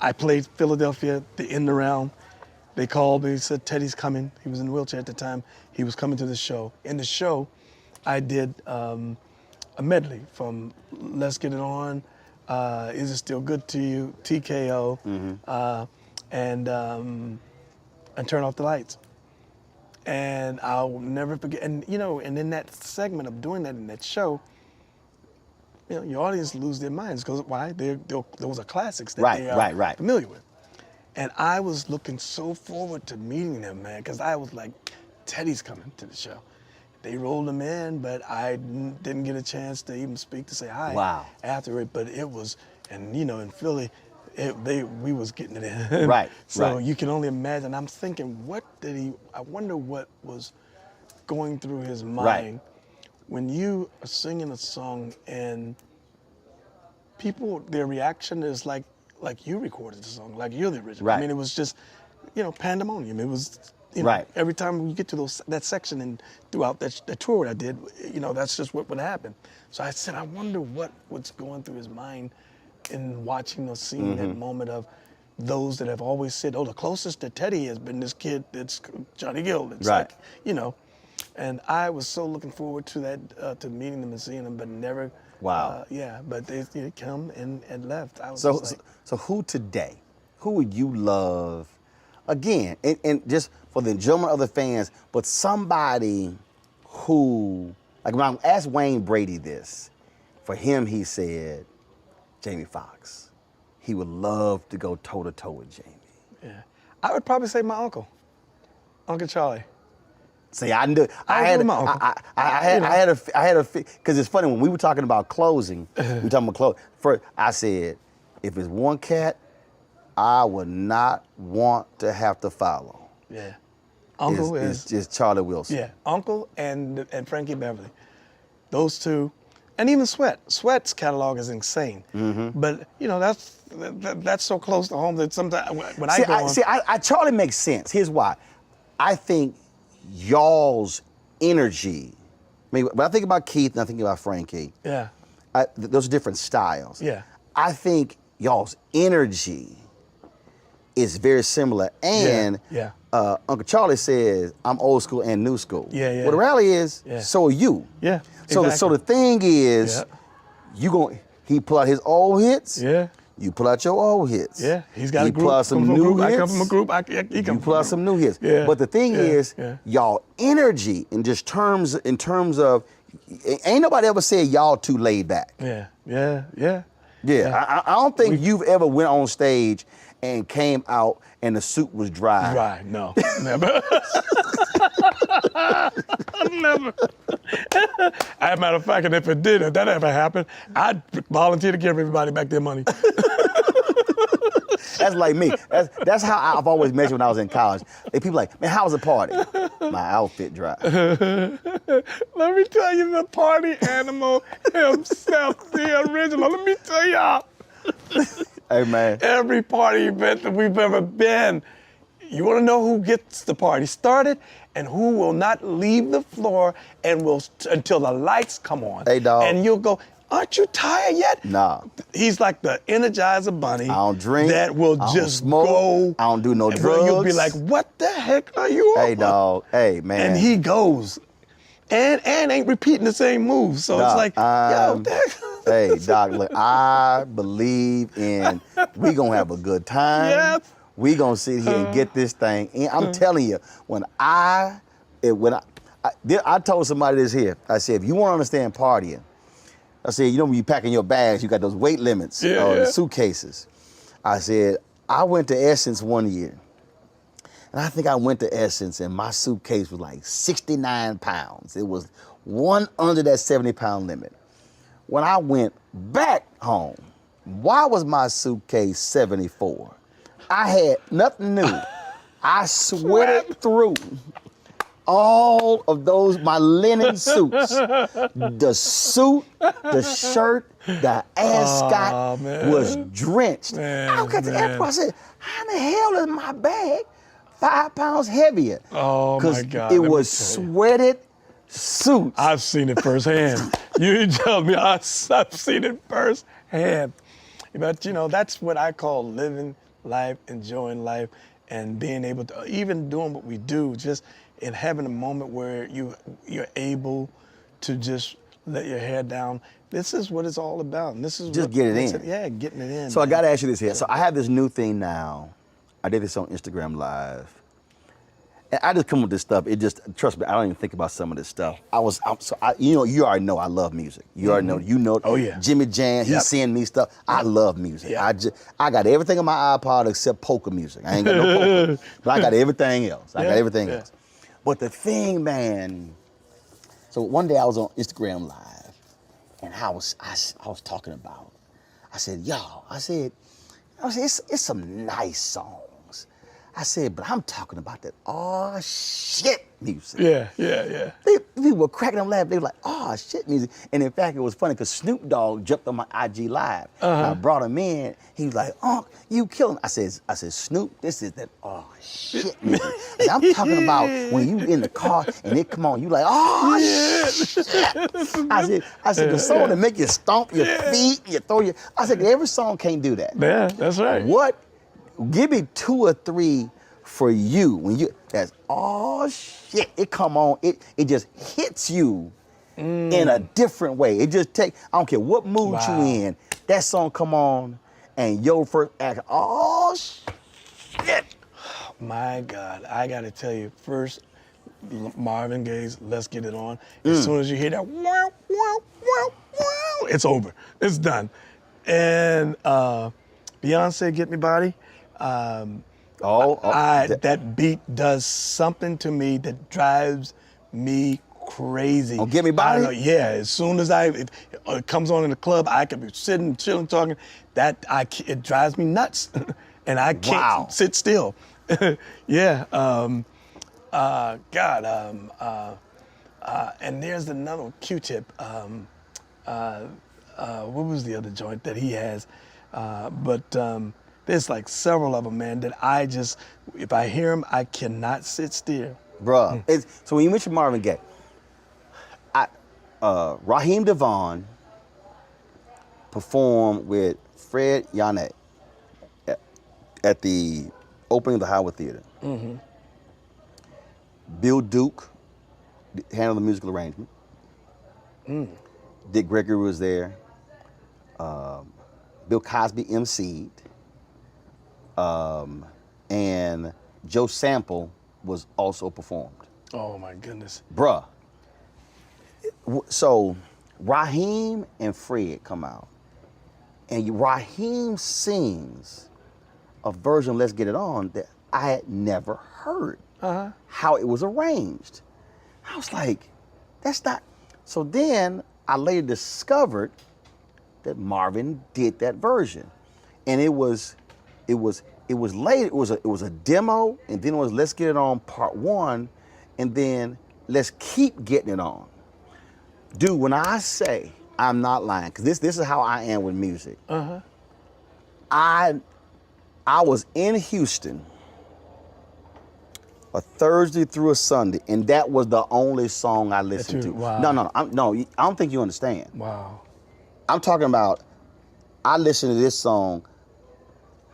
I played Philadelphia, the end around. They called me, said, Teddy's coming. He was in a wheelchair at the time. He was coming to the show. In the show, I did a medley from Let's Get It On, Is It Still Good to You, TKO, and Turn Off the Lights. And I'll never forget, and you know, and in that segment of doing that in that show, you know, your audience lose their minds because why? Those are classics that they are familiar with. And I was looking so forward to meeting them, man, because I was like, Teddy's coming to the show. they rolled him in, but I didn't get a chance to even speak to say hi. Wow. After it, but it was, and you know, in Philly, we was getting it in. Right. So right. you can only imagine. I'm thinking, I wonder what was going through his mind when you are singing a song and people, their reaction is like you recorded the song, like you're the original. Right. I mean, it was just, you know, pandemonium. It was, you know, Right. every time we get to that section and throughout the tour I did, you know, that's just what would happen. So I said, I wonder what was going through his mind in watching or seeing that moment of those that have always said, oh, the closest to Teddy has been this kid that's Johnny Gill. It's Right. like, you know, and I was so looking forward to that, to meeting them and seeing them, but never. Wow. Yeah, but they come and left. I was So, just like, so who today, who would you love, again, and just for the enjoyment of the fans, but somebody who, like when I asked Wayne Brady this, for him he said, Jamie Foxx. He would love to go toe-to-toe with Jamie. yeah. I would probably say my uncle, Uncle Charlie. See, I knew I had a because it's funny when we were talking about closing. We were talking about close. First, I said, if it's one cat, I would not want to have to follow. Yeah. Uncle It's just Charlie Wilson. Yeah, Uncle and Frankie Beverly. Those two, and even Sweat. Sweat's catalog is insane. But you know that's so close to home that sometimes when I go on. Charlie makes sense. Here's why. I think y'all's energy. I mean, when I think about Keith and I think about Frankie, Yeah. those are different styles. Yeah. I think y'all's energy is very similar. And Yeah. Uncle Charlie says, I'm old school and new school. Yeah, yeah. Well, the rally is, Yeah. so are you. Yeah. So the thing is, Yeah. he pull out his old hits. Yeah. You pull out your old hits. Yeah. He's got a group. pull out some new hits. I come from a group. He You come pull out some new hits. Yeah. But the thing is, Yeah. y'all energy in terms of, ain't nobody ever said y'all too laid back. Yeah. Yeah. Yeah. Yeah. I don't think you've ever went on stage and came out and the suit was dry. Right. No. Never. Never. As a matter of fact, and if that ever happened, I'd volunteer to give everybody back their money. That's like me. That's how I've always measured when I was in college. And people like, man, how was the party? My outfit dry. Let me tell you, the party animal himself, the original. Let me tell y'all. Hey, man. Every party event that we've ever been, you want to know who gets the party started and who will not leave the floor and will until the lights come on. Hey, dog. And you'll go, aren't you tired yet? Nah. He's like the Energizer Bunny. I don't drink. That will I don't just smoke, go. I don't do no and where You'll be drugs. like, what the heck are you on? Hey, dog. Hey, man. And he goes. And ain't repeating the same moves. So it's like, yo, what the heck? Hey, Doc, look, I believe in we gonna have a good time. Yes. We gonna sit here and get this thing. And I'm telling you, I told somebody this here. I said, if you want to understand partying, I said, you know, when you packing your bags, you got those weight limits, the suitcases. I said, I went to Essence one year. And I think I went to Essence and my suitcase was like 69 pounds. It was one under that 70-pound limit. When I went back home, why was my suitcase 74? I had nothing new. I sweated through all of those, my linen suits. The suit, the shirt, the ascot was drenched. I got to the airport, I said, how the hell is my bag 5 pounds heavier? Oh, my God. Because it was sweated suits. I've seen it firsthand. You tell me, I've seen it firsthand. But, you know, that's what I call living life, enjoying life, and being able to, even doing what we do, just in having a moment where you're able to just let your hair down. This is what it's all about. And this is just what get it makes in. Yeah, getting it in. So I got to ask you this here. So I have this new thing now. I did this on Instagram Live. And I just come with this stuff. It just, trust me, I don't even think about some of this stuff. You already know I love music. You already know, Oh, yeah. Jimmy Jam, he's sending me stuff. I love music. Yeah. I got everything on my iPod except polka music. I ain't got no polka. But I got everything else. I got everything else. But the thing, man, So one day I was on Instagram Live, and I was talking about. I said, y'all. I said, it's some nice songs. I said, but I'm talking about that oh shit music. Yeah. People were cracking them laughing. They were like, oh shit music. And in fact, it was funny because Snoop Dogg jumped on my IG Live. And I brought him in. He was like, oh, you killing. I said, Snoop, this is that oh shit music. I said, I'm talking about when you in the car and it come on, you like, oh shit. I said, the song that make you stomp your feet, you throw your. I said, every song can't do that. Yeah, that's right. What? Give me 2 or 3 for you when you. That's oh shit. It come on. It just hits you in a different way. It just take. I don't care what mood you in. That song come on, and your first act. Oh shit. My God, I gotta tell you, first Marvin Gaye's "Let's Get It On." As soon as you hear that, wow, wow, wow, wow, it's over. It's done. And Beyonce, "Get Me Body." That beat does something to me that drives me crazy. Oh, "Get Me Body"? I don't know, yeah, as soon as it comes on in the club, I could be sitting, chilling, talking. It drives me nuts, and I can't sit still. Yeah. And there's another one, Q-Tip. What was the other joint that he has? There's like several of them, man, that I just, if I hear them, I cannot sit still. Bruh. So when you mention Marvin Gaye, Raheem DeVaughn performed with Fred Yonnet at the opening of the Howard Theater. Bill Duke handled the musical arrangement. Dick Gregory was there. Bill Cosby emceed. And Joe Sample was also performed. Oh my goodness. Bruh. So Raheem and Fred come out, and Raheem sings a version of "Let's Get It On" that I had never heard how it was arranged. I was like, that's not. So then I later discovered that Marvin did that version, and it was late. It was a demo, and then it was "Let's Get It On" Part 1, and then "Let's Keep Getting It On." Dude, when I say I'm not lying, because this is how I am with music. I was in Houston a Thursday through a Sunday, and that was the only song I listened to. Wow. No, I don't think you understand. Wow. I'm talking about, I listened to this song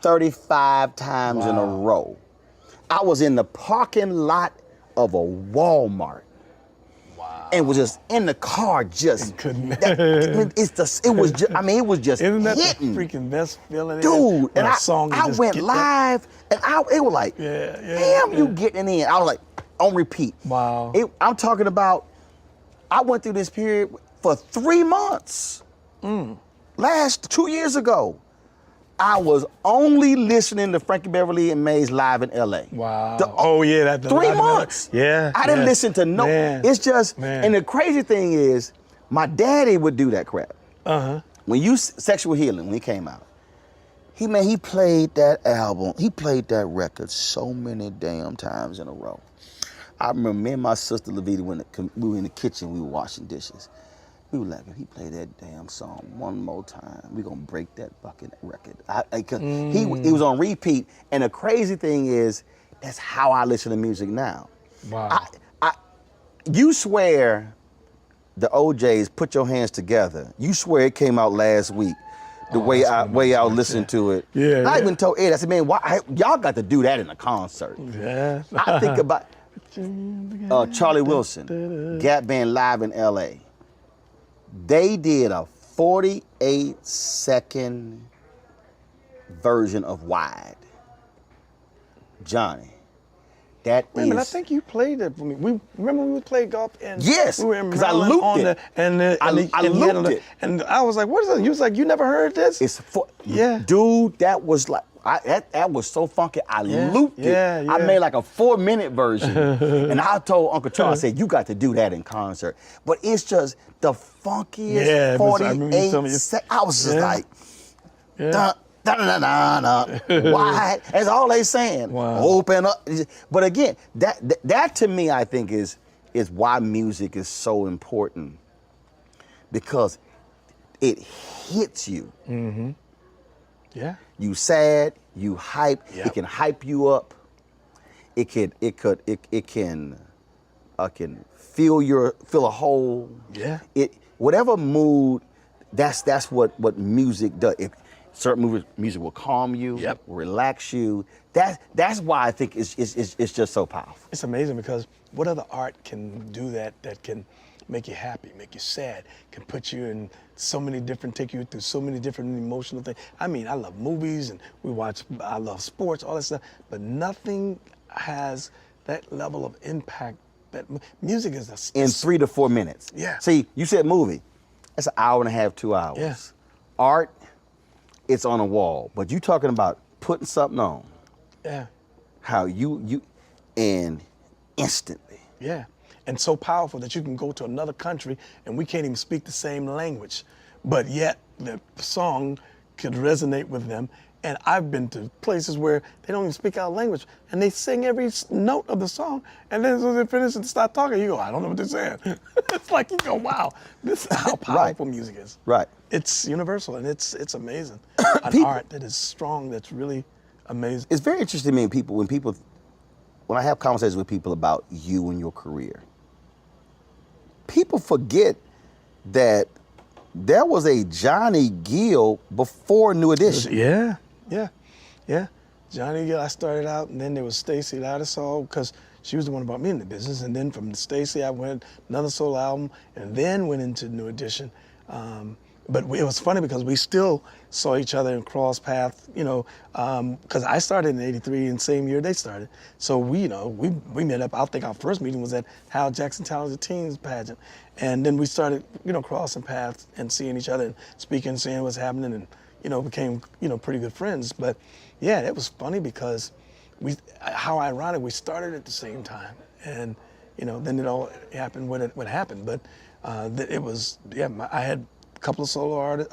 35 times in a row. I was in the parking lot of a Walmart. And was just in the car, just couldn't. It was just Isn't that hitting. the freaking best feeling? Dude, and I went live, and it was like, damn, you getting in. I was like, on repeat. Wow. I'm talking about, I went through this period for 3 months. 2 years ago. I was only listening to Frankie Beverly and Maze live in LA. Wow. 3 months. Yeah. I didn't listen to no. Man. It's just, Man. and the crazy thing is, my daddy would do that crap. When Sexual Healing, when he came out, he played that album, he played that record so many damn times in a row. I remember me and my sister Levita, we were in the kitchen, we were washing dishes. We were like, if he played that damn song one more time, we're gonna break that fucking record. He was on repeat, and the crazy thing is, that's how I listen to music now. Wow. You swear the OJs Put Your Hands Together, you swear it came out last week, the way I was listening to it. Yeah. I even told Ed, I said, man, y'all got to do that in a concert. Yeah. I think about Charlie Wilson, Gap Band live in LA. They did a 48-second version of Wide. Johnny, that Wait a minute, I think you played that for me. Remember we would play golf and yes, we were in because I Maryland looped on it. I looped it. And I was like, what is that? You was like, you never heard this? Dude, that was like, That was so funky. I Yeah, looped it. yeah, I yeah. made like a 4-minute version. And I told Uncle Charles, I said, you got to do that in concert. But it's just the funkiest Yeah, it was- I remember you 48 telling me- seconds. I was just Yeah. like, Yeah. dun, dun, dun, dun, dun, dun. Wide. That's all they saying. Wow. Open up. But again, that to me, I think is why music is so important. Because it hits you. Yeah. You sad, you hype. Yep. It can hype you up. It can fill a hole. Yeah. Whatever mood, that's what music does. Certain music will calm you, Yep. relax you. That's why I think it's just so powerful. It's amazing because what other art can do that can make you happy, make you sad, can put you in take you through so many different emotional things. I mean, I love movies and I love sports, all that stuff, but nothing has that level of impact that music is. In 3 to 4 minutes. Yeah. See, you said movie. That's an hour and a half, 2 hours. Yeah. Art, it's on a wall. But you talking about putting something on. Yeah. How you and instantly. Yeah, and so powerful that you can go to another country and we can't even speak the same language, but yet the song could resonate with them. And I've been to places where they don't even speak our language and they sing every note of the song. And then when they finish and start talking, you go, I don't know what they're saying. It's like you go, wow, this is how powerful music is. Right. It's universal and it's amazing. An People- art that is strong, that's really amazing. It's very interesting to me when I have conversations with people about you and your career. People forget that there was a Johnny Gill before New Edition. Yeah. Johnny Gill, I started out, and then there was Stacey Lattisaw, because she was the one who brought me in the business. And then from Stacey, I went another solo album, and then went into New Edition. But it was funny because we still saw each other and crossed paths, because I started in '83 and same year they started. So we met up. I think our first meeting was at Hal Jackson Talented Teens pageant. And then we started, crossing paths and seeing each other and speaking, seeing what's happening and, became, pretty good friends. But yeah, it was funny because how ironic, we started at the same time. And, then it all happened when it happened. But it was, I had a couple of solo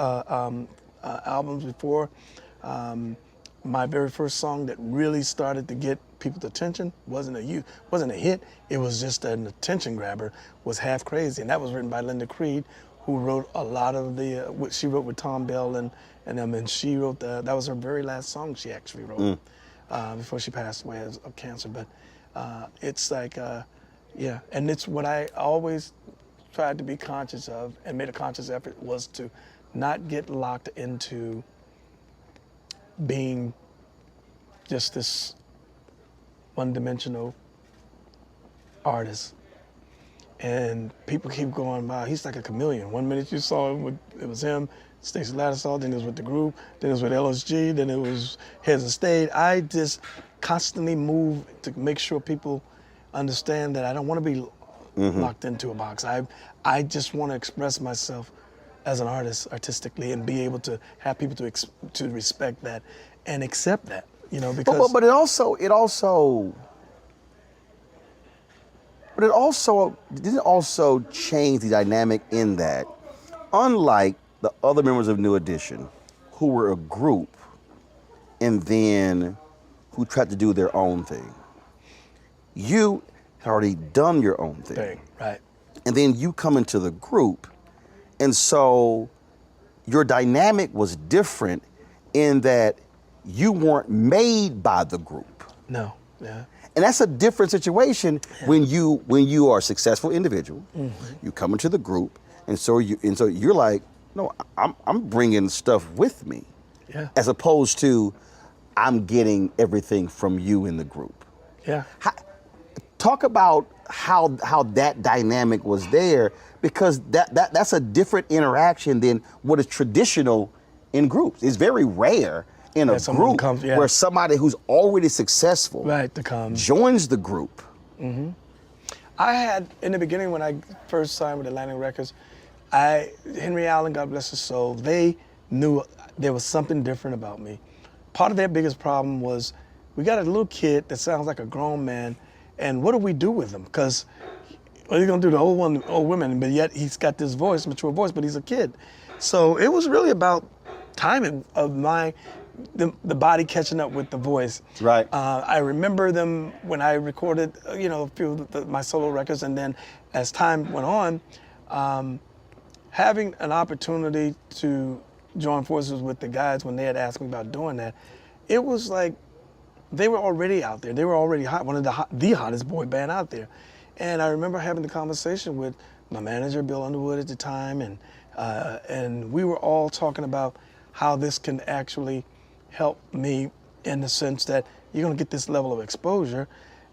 albums before. My very first song that really started to get people's attention wasn't a hit. It was just an attention grabber. Was Half Crazy, and that was written by Linda Creed, who wrote a lot of what she wrote with Tom Bell and she wrote that was her very last song she actually wrote before she passed away of cancer. But it's like and it's what I always tried to be conscious of and made a conscious effort was to not get locked into being just this one-dimensional artist. And people keep going, wow, he's like a chameleon. 1 minute you saw him, it was him, Stacey Lattisaw, then it was with the group, then it was with LSG, then it was Heads of State. I just constantly move to make sure people understand that I don't want to be locked into a box. I just want to express myself as an artist artistically and be able to have people to respect that and accept that, because. But it didn't also change the dynamic in that, unlike the other members of New Edition, who were a group and then who tried to do their own thing, you had already done your own thing. Right. And then you come into the group, and so your dynamic was different in that you weren't made by the group. No. Yeah. And that's a different situation when you are a successful individual. You come into the group, and so you're like, no, I'm bringing stuff with me, as opposed to I'm getting everything from you in the group. Yeah. Talk about how that dynamic was there, because that's a different interaction than what is traditional in groups. It's very rare in a group where somebody who's already successful joins the group. I had, in the beginning when I first signed with Atlantic Records, Henry Allen, God bless his soul, they knew there was something different about me. part of their biggest problem was we got a little kid that sounds like a grown man, and what do we do with him? Because what are you gonna do to old women? But yet he's got this voice, mature voice, but he's a kid. So it was really about timing of the body catching up with the voice. Right. I remember them when I recorded, a few of my solo records, and then as time went on, having an opportunity to join forces with the guys when they had asked me about doing that, it was like they were already out there. They were already hot, one of the hottest boy band out there. And I remember having the conversation with my manager, Bill Underwood, at the time, and we were all talking about how this can actually help me in the sense that you're going to get this level of exposure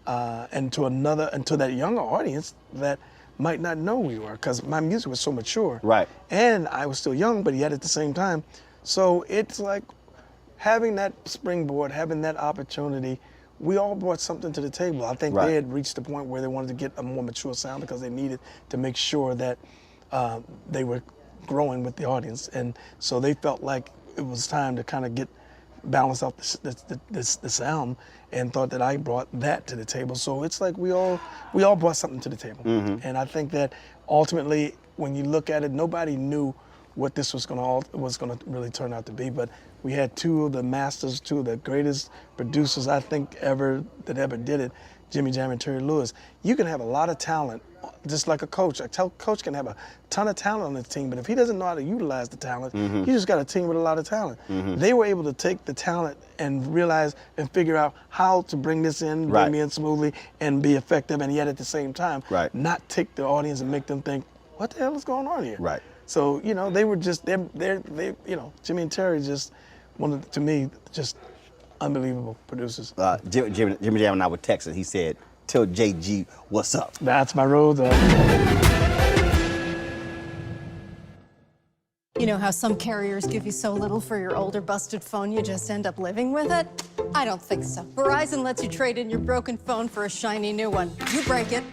and to that younger audience that might not know who you are, because my music was so mature. Right. And I was still young, but yet at the same time. So it's like having that springboard, having that opportunity, we all brought something to the table. I think Right. they had reached the point where they wanted to get a more mature sound because they needed to make sure that they were growing with the audience. And so they felt like it was time to kind of balance out the sound, and thought that I brought that to the table. So it's like we all brought something to the table. Mm-hmm. And I think that ultimately, when you look at it, nobody knew what this was going to really turn out to be. But we had two of the masters, two of the greatest producers I think that ever did it, Jimmy Jam and Terry Lewis. You can have a lot of talent, just like a coach. Coach can have a ton of talent on the team, but if he doesn't know how to utilize the talent, Mm-hmm. you just got a team with a lot of talent. Mm-hmm. They were able to take the talent and realize and figure out how to bring this in, Right. bring me in smoothly, and be effective, and yet at the same time, Right. not take the audience and make them think, what the hell is going on here? Right. So, they were just, Jimmy and Terry just, to me, just unbelievable producers. Jimmy Jam and I were texting. He said, "Tell JG what's up." That's my road. You know how some carriers give you so little for your older busted phone you just end up living with it? I don't think so. Verizon lets you trade in your broken phone for a shiny new one. You break it,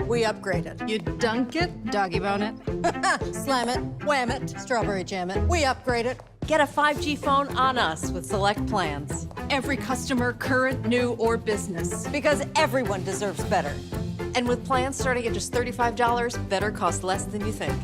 we upgrade it. You dunk it, doggy bone it. Slam it, wham it, strawberry jam it, we upgrade it. Get a 5G phone on us with select plans. Every customer, current, new, or business. Because everyone deserves better. And with plans starting at just $35, better costs less than you think.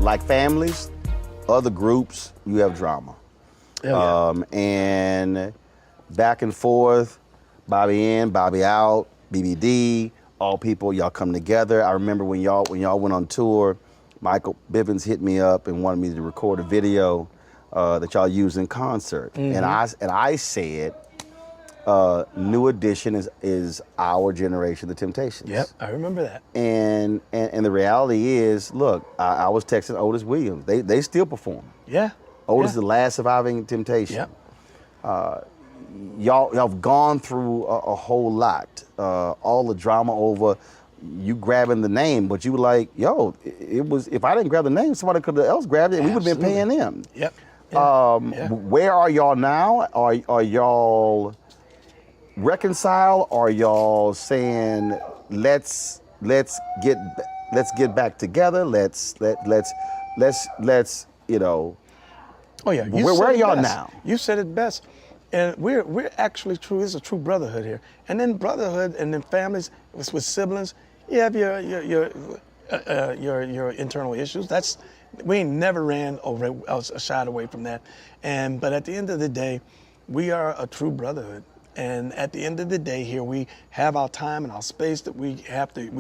Like families, other groups, you have drama. And back and forth, Bobby in, Bobby out, BBD, all people, y'all come together. I remember when y'all went on tour, Michael Bivins hit me up and wanted me to record a video that y'all used in concert. Mm-hmm. And I said, New Edition is our generation, the Temptations. Yep, I remember that. And the reality is, look, I was texting Otis Williams. They still perform. Yeah. Otis yeah. the last surviving Temptation. Yep. Y'all have gone through a whole lot. All the drama over you grabbing the name, but you were like, yo, it was, if I didn't grab the name, somebody could have else grabbed it, and we would have been paying them. Yep. Where are y'all now? Are y'all reconcile? Are y'all saying let's get back together? Let's Oh yeah. Where are y'all now? You said it best. And we're actually true. This is a true brotherhood here. And then brotherhood, and then families with siblings. You have your internal issues. We ain't never ran over shied away from that. But at the end of the day, we are a true brotherhood. And at the end of the day, here we have our time and our space that we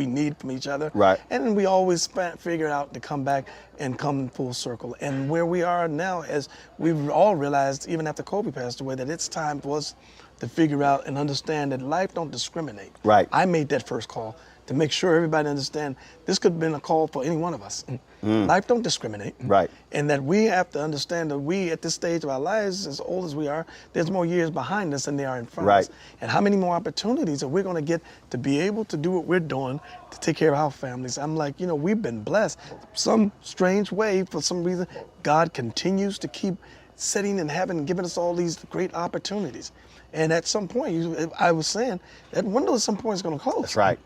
need from each other. Right. And then we always figure out to come back and come in full circle. And where we are now, as we've all realized, even after Kobe passed away, that it's time for us to figure out and understand that life don't discriminate. Right. I made that first call to make sure everybody understand this could have been a call for any one of us. Life don't discriminate. Right. And that we have to understand that we, at this stage of our lives, as old as we are, there's more years behind us than there are in front of us. And how many more opportunities are we going to get to be able to do what we're doing to take care of our families? I'm like, you know, we've been blessed. Some strange way, for some reason, God continues to keep setting and having, giving us all these great opportunities. And at some point, I was saying, that window at some point is going to close. That's right.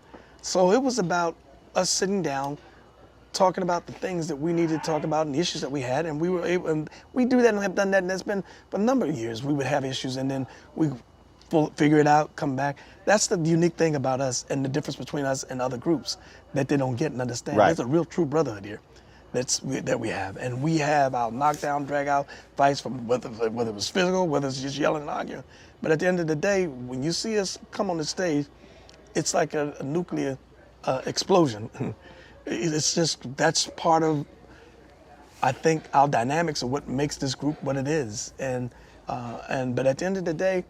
So it was about us sitting down, talking about the things that we needed to talk about and the issues that we had, and we were able, and we do that and have done that, and that's been for a number of years. We would have issues, and then we figure it out, come back. That's the unique thing about us, and the difference between us and other groups that they don't get and understand. Right. There's a real true brotherhood here that we have, and we have our knockdown, drag out fights, from whether it was physical, whether it's just yelling and arguing. But at the end of the day, when you see us come on the stage, it's like a nuclear explosion. It's just, that's part of, I think, our dynamics of what makes this group what it is. But at the end of the day,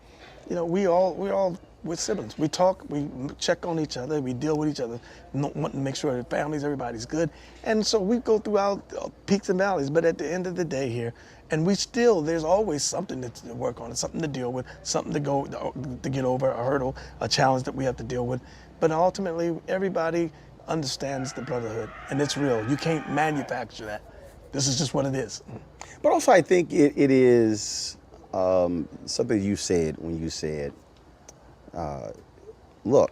you know, we're siblings. We talk, we check on each other, we deal with each other, wanting to make sure that families, everybody's good. And so we go through our peaks and valleys, but at the end of the day here, and there's always something to work on, something to deal with, something to get over, a hurdle, a challenge that we have to deal with. But ultimately, everybody understands the brotherhood, and it's real. You can't manufacture that. This is just what it is. But also, I think it is something you said when you said, look,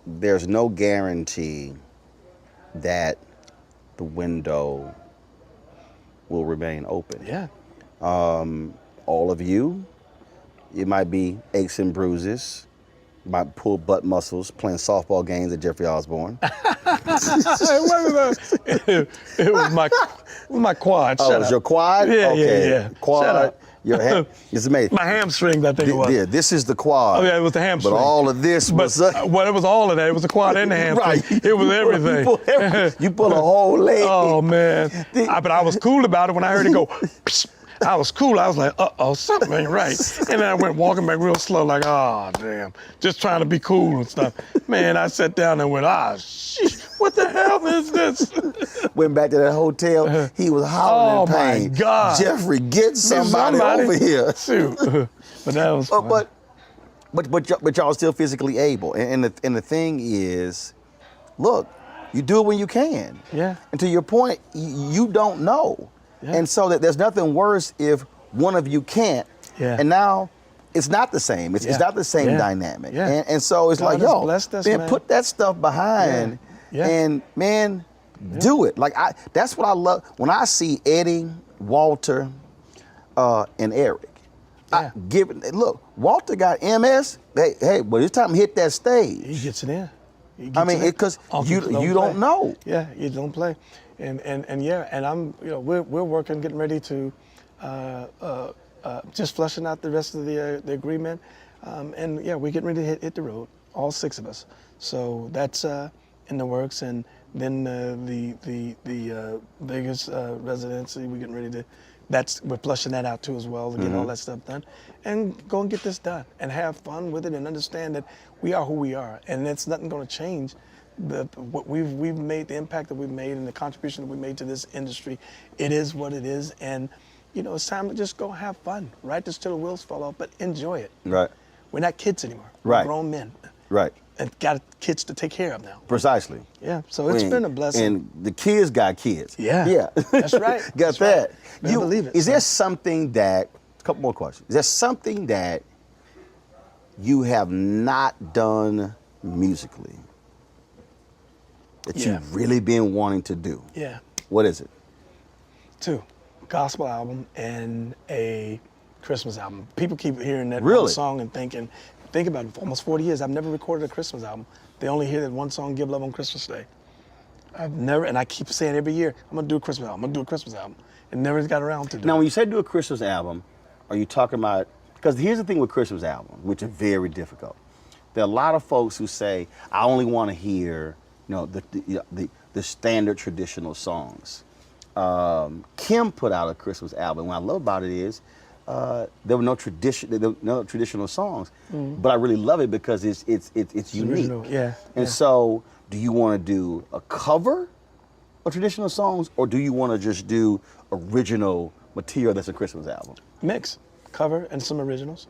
there's no guarantee that the window will remain open. Yeah. All of you, it might be aches and bruises, might pull butt muscles playing softball games at Jeffrey Osborne. It was my quad. Oh, it was your quad? Yeah, okay. yeah. Quad. Shut up. It's amazing. My hamstrings, I think it was. Yeah, this is the quad. Oh yeah, it was the hamstring. But all of this was... well, it was all of that. It was the quad and the hamstring. Right. It was everything. You pull a whole leg. Oh, man. But I was cool about it when I heard it go, psh. I was cool. I was like, uh-oh, something ain't right. And then I went walking back real slow, like, oh, damn. Just trying to be cool and stuff. Man, I sat down and went, shit, what the hell is this? Went back to that hotel. He was howling in pain. Oh, my God. Jeffrey, get somebody over here. Shoot. But that was fun. But y'all still physically able. And the thing is, look, you do it when you can. Yeah. And to your point, you don't know. Yeah. And so that there's nothing worse if one of you can't. Yeah. And now it's not the same. It's not the same dynamic. Yeah. And so it's God like, yo, us, man, put that stuff behind and, man, do it. Like, that's what I love. When I see Eddie, Walter, and Eric, look, Walter got MS. Hey, but it's time to hit that stage. He gets it in. I mean, because you don't know. Yeah, you don't play. And I'm, you know, we're working, getting ready to just flushing out the rest of the agreement, and yeah, we're getting ready to hit the road, all 6 of us. So that's in the works, and then the Vegas residency, we're getting ready to. We're flushing that out too as well to get all that stuff done, and go and get this done and have fun with it and understand that we are who we are, and it's nothing going to change. What we've made, the impact that we've made, and the contribution that we made to this industry, it is what it is, and you know, it's time to just go have fun. Ride this till the wheels fall off, but enjoy it. Right. We're not kids anymore. Right. We're grown men. Right. And got kids to take care of now. Precisely. Yeah. So it's been a blessing. And the kids got kids. Yeah. Yeah. That's right. Got That's that. Right. You believe it. Is there something that? A couple more questions. Is there something that you have not done musically that you've really been wanting to do? Yeah. What is it? 2, gospel album and a Christmas album. People keep hearing that Really? one song and think about it. For almost 40 years, I've never recorded a Christmas album. They only hear that one song, Give Love on Christmas Day. And I keep saying every year, I'm gonna do a Christmas album, and never got around to do it. Now, when you say do a Christmas album, are you talking about, because here's the thing with Christmas albums, which are very difficult. There are a lot of folks who say, I only want to hear, you know, the standard traditional songs. Kim put out a Christmas album. What I love about it is there were no traditional songs, but I really love it because it's unique. Original, yeah. And so, do you want to do a cover of traditional songs, or do you want to just do original material that's a Christmas album? Mix, cover, and some originals.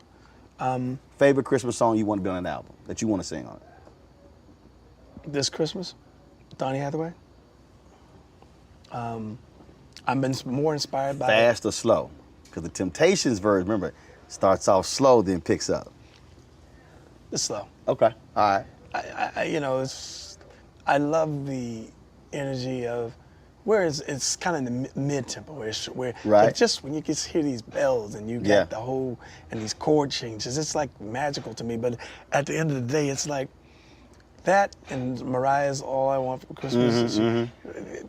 Favorite Christmas song you want to be on an album that you want to sing on it? This Christmas, Donny Hathaway. I've been more inspired by Fast or slow? Because the Temptations verse, remember, starts off slow, then picks up. the slow. Okay, all right. I love the energy of where it's kind of in the mid tempo, where Right. just when you can hear these bells and you Yeah. get the whole and these chord changes, it's like magical to me. But at the end of the day, it's like that and Mariah's "All I Want for Christmas."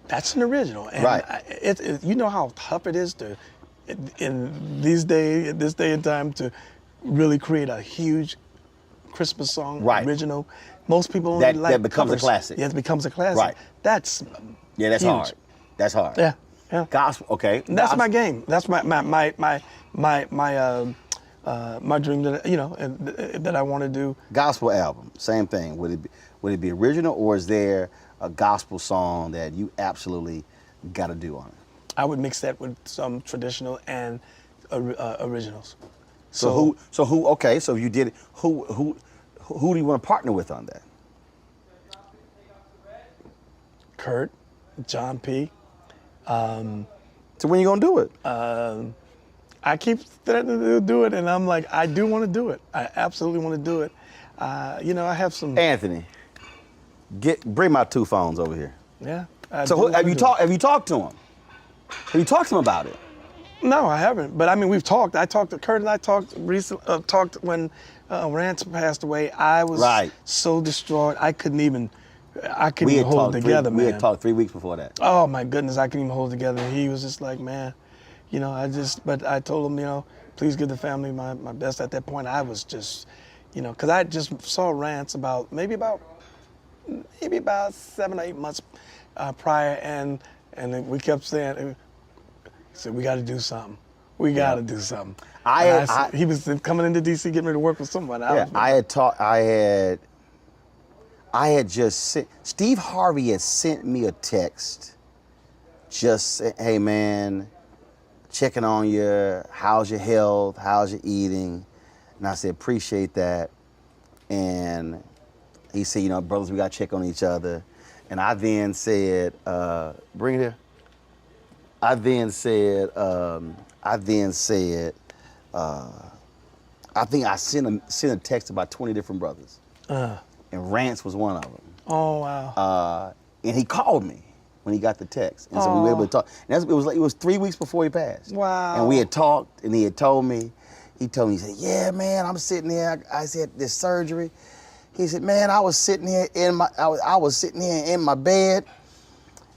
That's an original, and Right. you know how tough it is to in this day and time to really create a huge Christmas song Right. original. Most people only That like becomes a covers. classic. Yeah, it becomes a classic. Right. That's Yeah, that's huge. hard. That's hard. Yeah, yeah. Gospel, okay. And that's Gospel. my game. That's my dream that I want to do. Gospel album, same thing. Would it be original, or is there a gospel song that you absolutely got to do on it? I would mix that with some traditional and originals. So who? Okay, so if you did it, who do you want to partner with on that? Kurt, John P. So when you gonna do it? I keep threatening to do it, and I'm like, I do want to do it. I absolutely want to do it. I have some. Anthony, bring my two phones over here. Yeah. I So do have wanna you do it. Have you talked to him? Have you talked to him about it? No, I haven't. But I mean, we've talked. I talked to Kurt, and I talked recently. Talked when Rance passed away. I was Right. so distraught. I couldn't even We had hold talked it together, man. We had talked 3 weeks before that. Oh my goodness, I couldn't even hold it together. He was just like, man, but I told him, please give the family my best. At that point, I was just, because I just saw Rance maybe about 7 or 8 months prior, and then we kept saying, said, we got to do something. We got to do something. He was coming into DC getting ready to work with someone. I had just sent, Steve Harvey had sent me a text, just saying, hey man, checking on you, how's your health, how's your eating? And I said, appreciate that. And he said, brothers, we gotta check on each other. And I then said, bring it here. I then said, I think I sent a text to about 20 different brothers. And Rance was one of them. Oh, wow. And he called me when he got the text. And so we were able to talk. And it was 3 weeks before he passed. Wow. And we had talked, and he had told me, he said, yeah, man, I'm sitting here. I said, this surgery. He said, man, I was sitting here in my bed,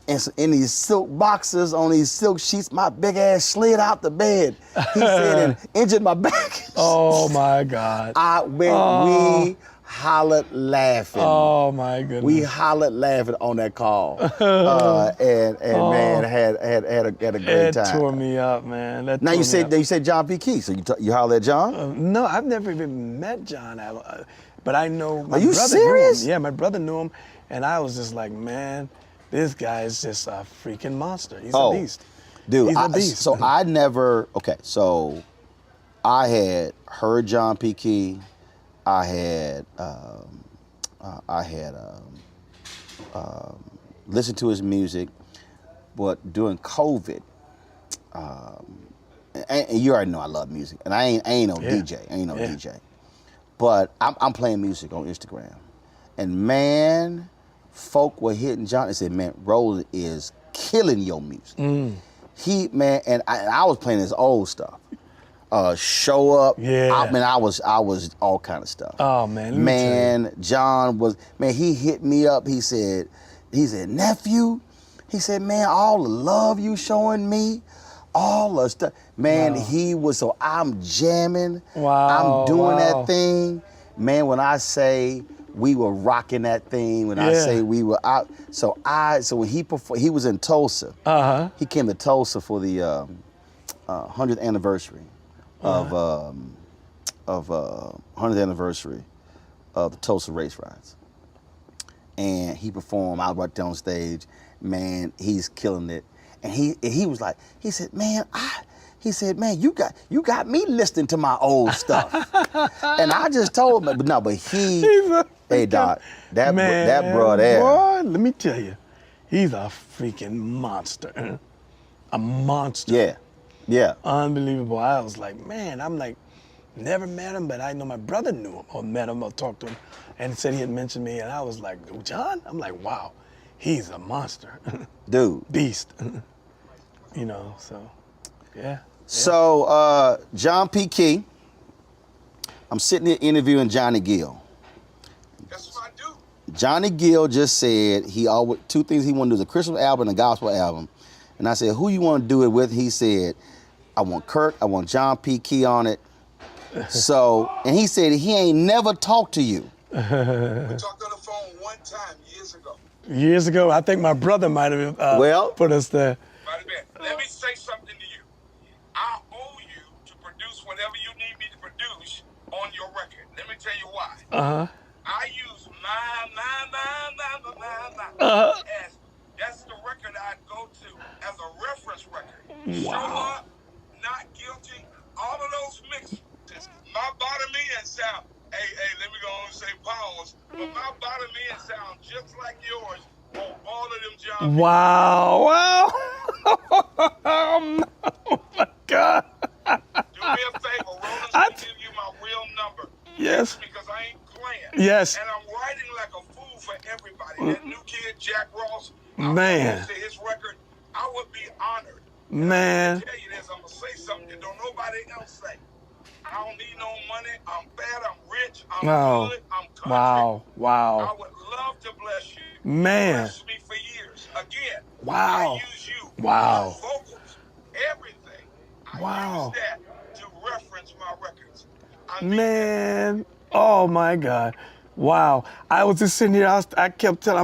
and so in these silk boxers on these silk sheets, my big ass slid out the bed. He said, and injured my back. Oh my God. We hollered laughing. Oh my goodness. We hollered laughing on that call, and man, had a great time. It tore me up, man. Now you said John P. Key, so you hollered at John? No, I've never even met John, but I know my Are you brother serious? knew him. Yeah, my brother knew him, and I was just like, man, this guy is just a freaking monster. He's a beast. Dude, He's a beast. So I had heard John P. Key. I had listened to his music, but during COVID, and you already know I love music, and I ain't no DJ, DJ, but I'm playing music on Instagram, and man, folk were hitting John and said, man, Roland is killing your music. And I was playing his old stuff. Show Up. Yeah. I was all kind of stuff. Oh man. Man, John was, man, he hit me up. He said, nephew, he said, man, all the love you showing me, all the stuff. Man, he was, so I'm jamming. Wow. I'm doing that thing. Man, when I say we were rocking that thing, when I say we were out, so when he performed, he was in Tulsa. He came to Tulsa for the 100th anniversary of 100th anniversary of the Tulsa Race Riots. And he performed, I was right there on stage. Man, he's killing it. And he was like, he said, man, you got me listening to my old stuff. And I just told him, but hey, Doc, that bro there. Boy, let me tell you, he's a freaking monster. A monster. Yeah, yeah. Unbelievable. I was like, man, I'm like, never met him, but I know my brother knew him or met him or talked to him and said he had mentioned me. And I was like, John? I'm like, wow, he's a monster. Dude. Beast. You know, so, yeah. So, John P. Key, I'm sitting here interviewing Johnny Gill. That's what I do. Johnny Gill just said two things he wanted to do is a Christmas album and a gospel album. And I said, who you want to do it with? He said, I want Kirk, I want John P. Key on it. So, and he said he ain't never talked to you. We talked on the phone one time years ago. Years ago, I think my brother might have put us there. Might have been. Let me say something to you. I owe you to produce whatever you need me to produce on your record. Let me tell you why. Uh-huh. I use my as that's the record I go to as a reference record. Wow. Show Up, Not Guilty, all of those mixes. My bottom end sound, hey, let me go on and say pause, but my bottom end sound just like yours on all of them John. Wow. Oh my God. Do me a favor, Roland's gonna give you my real number. Yes. Because I ain't playing. Yes. And I'm writing like a fool for everybody. That new kid, Jack Ross, Man. to his record, I would be honored. Man. I'm gonna tell you this, I'm gonna say something that don't nobody else say. I don't need no money. I'm fat. I'm rich. I'm good. I'm country. Wow. I would love to bless you. Man. Bless me for years. Again. Wow. I use you. Wow. Your vocals. Everything. I Wow. use that to reference my records. I mean, Man. Oh my God. Wow. I was just sitting here. I'm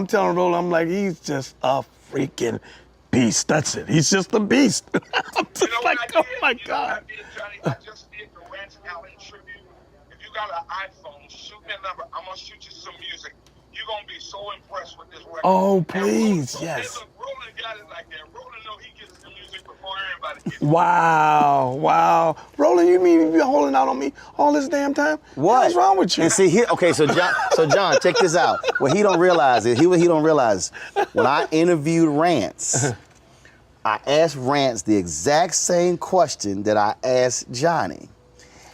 telling Roland, I'm like, he's just a freaking beast. That's it. He's just a beast. I'm just you know like, what I oh did? my You know what God. I did, Johnny? I just did the Rance Allen tribute. If you got an iPhone, shoot me a number. I'm going to shoot you some music. You're going to be so impressed with this record. Oh, And please, Roland, yes. Hey, look, Roland got it like that. Roland know he gets the music before everybody gets it. Wow. Roland, you mean you've been holding out on me all this damn time? What? What's wrong with you? And see here, okay, so John, check this out. What he don't realize is, he don't realize, when I interviewed Rance, I asked Rance the exact same question that I asked Johnny.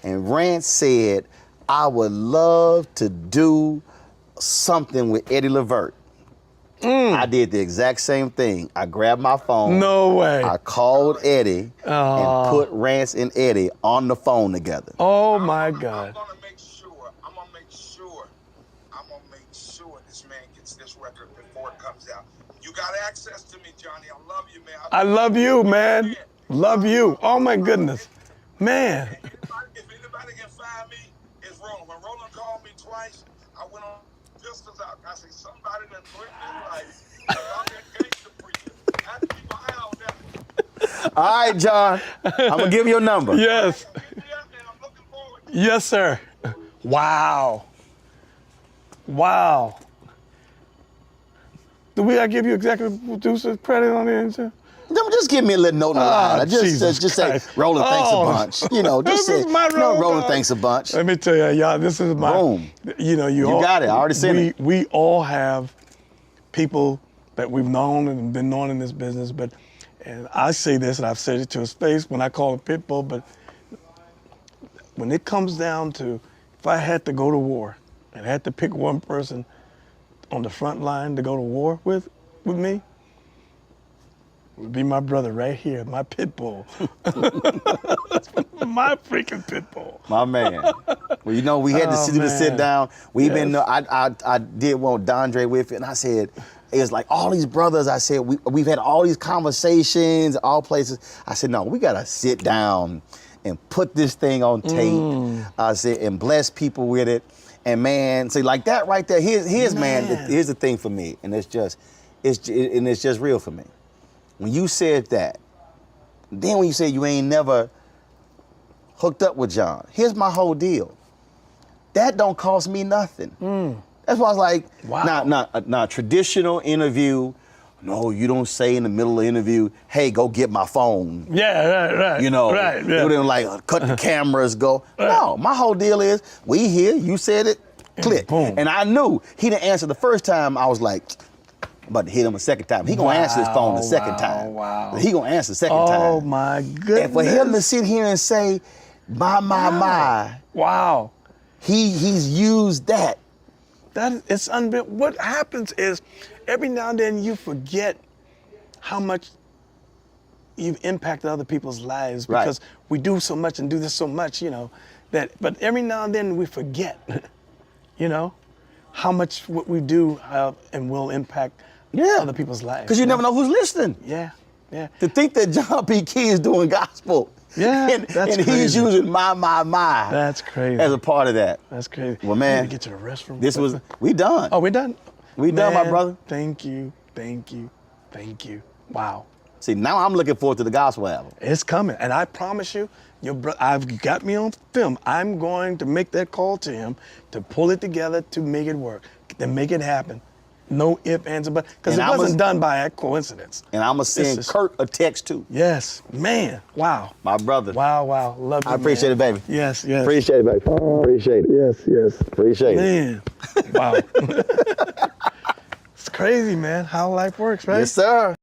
And Rance said, I would love to do something with Eddie Levert. I did the exact same thing. I grabbed my phone. No way. I called Eddie and put Rance and Eddie on the phone together. Oh my God. I'm gonna make sure this man gets this record before it comes out. You got access to me, Johnny. I love you, man. I love you, man. Love you. Oh my goodness. Man. If anybody can find me, it's Roland. When Roland called me twice, I went on pistols out. I said, somebody that threatened his life. I'm that gangster preacher. I have to keep my eye on that one. All right, John. I'm going to give you a number. Yes. Hit me up, man. I'm looking forward to it. Yes, sir. Wow. Wow. Do we give you executive producer credit on it? Just give me a little note in the line. Just say, Roland thanks a bunch. You know, just This say, is my role, Roland dog. thanks a bunch. Let me tell you, y'all, this is my. Boom. You know, You got it. I already said it. We all have people that we've known and been known in this business, and I say this, and I've said it to his face when I call him Pitbull, but when it comes down to, if I had to go to war and had to pick one person on the front line to go to war with me, it would be my brother right here, my Pitbull. My freaking Pitbull. My man. Well, you know, we had to sit down. We've been, I did one with Dondre with it, and I said, it was like all these brothers, I said, we've had all these conversations, all places. I said, no, we got to sit down and put this thing on tape. I said, and bless people with it. And man, see, like that right there, here's the thing for me, and it's just real for me. When you said that, then when you said you ain't never hooked up with John. Here's my whole deal. That don't cost me nothing. That's why I was like, Wow. not traditional interview. No, you don't say in the middle of the interview, hey, go get my phone. Yeah, right. You know, right. they wouldn't like cut the cameras, go. No, my whole deal is, we here, you said it, click. Boom. And I knew he didn't answer the first time. I was like, I'm about to hit him a second time. He gonna answer his phone the second time. Wow. He gonna answer the second time. Oh my goodness. And for him to sit here and say, my, Wow. he's used that. It's unreal. What happens is every now and then you forget how much you've impacted other people's lives Right. because we do so much and do this so much, you know, but every now and then we forget, you know, how much what we do and will impact other people's lives. Because you never know who's listening. Yeah, yeah. To think that John P. Key is doing gospel. Yeah, and that's he's crazy. using my That's crazy. as a part of that. That's crazy. Well, man, I need to get to the restroom. This was, we done. Oh, we're done? We done, my Man, brother. Thank you, thank you, thank you. Wow. See, now I'm looking forward to the gospel album. It's coming, and I promise you, I've got me on film. I'm going to make that call to him to pull it together to make it work, to make it happen. No ifs, ands, or buts, because it And wasn't done by coincidence. And I'm going to send is- Kurt a text too. Yes, man, wow. My brother. Wow, wow, love you, I appreciate it, baby. Yes, yes. Appreciate it, baby. Appreciate it. Yes, yes. Appreciate it. Man, wow. It's crazy, man, how life works, right? Yes, sir.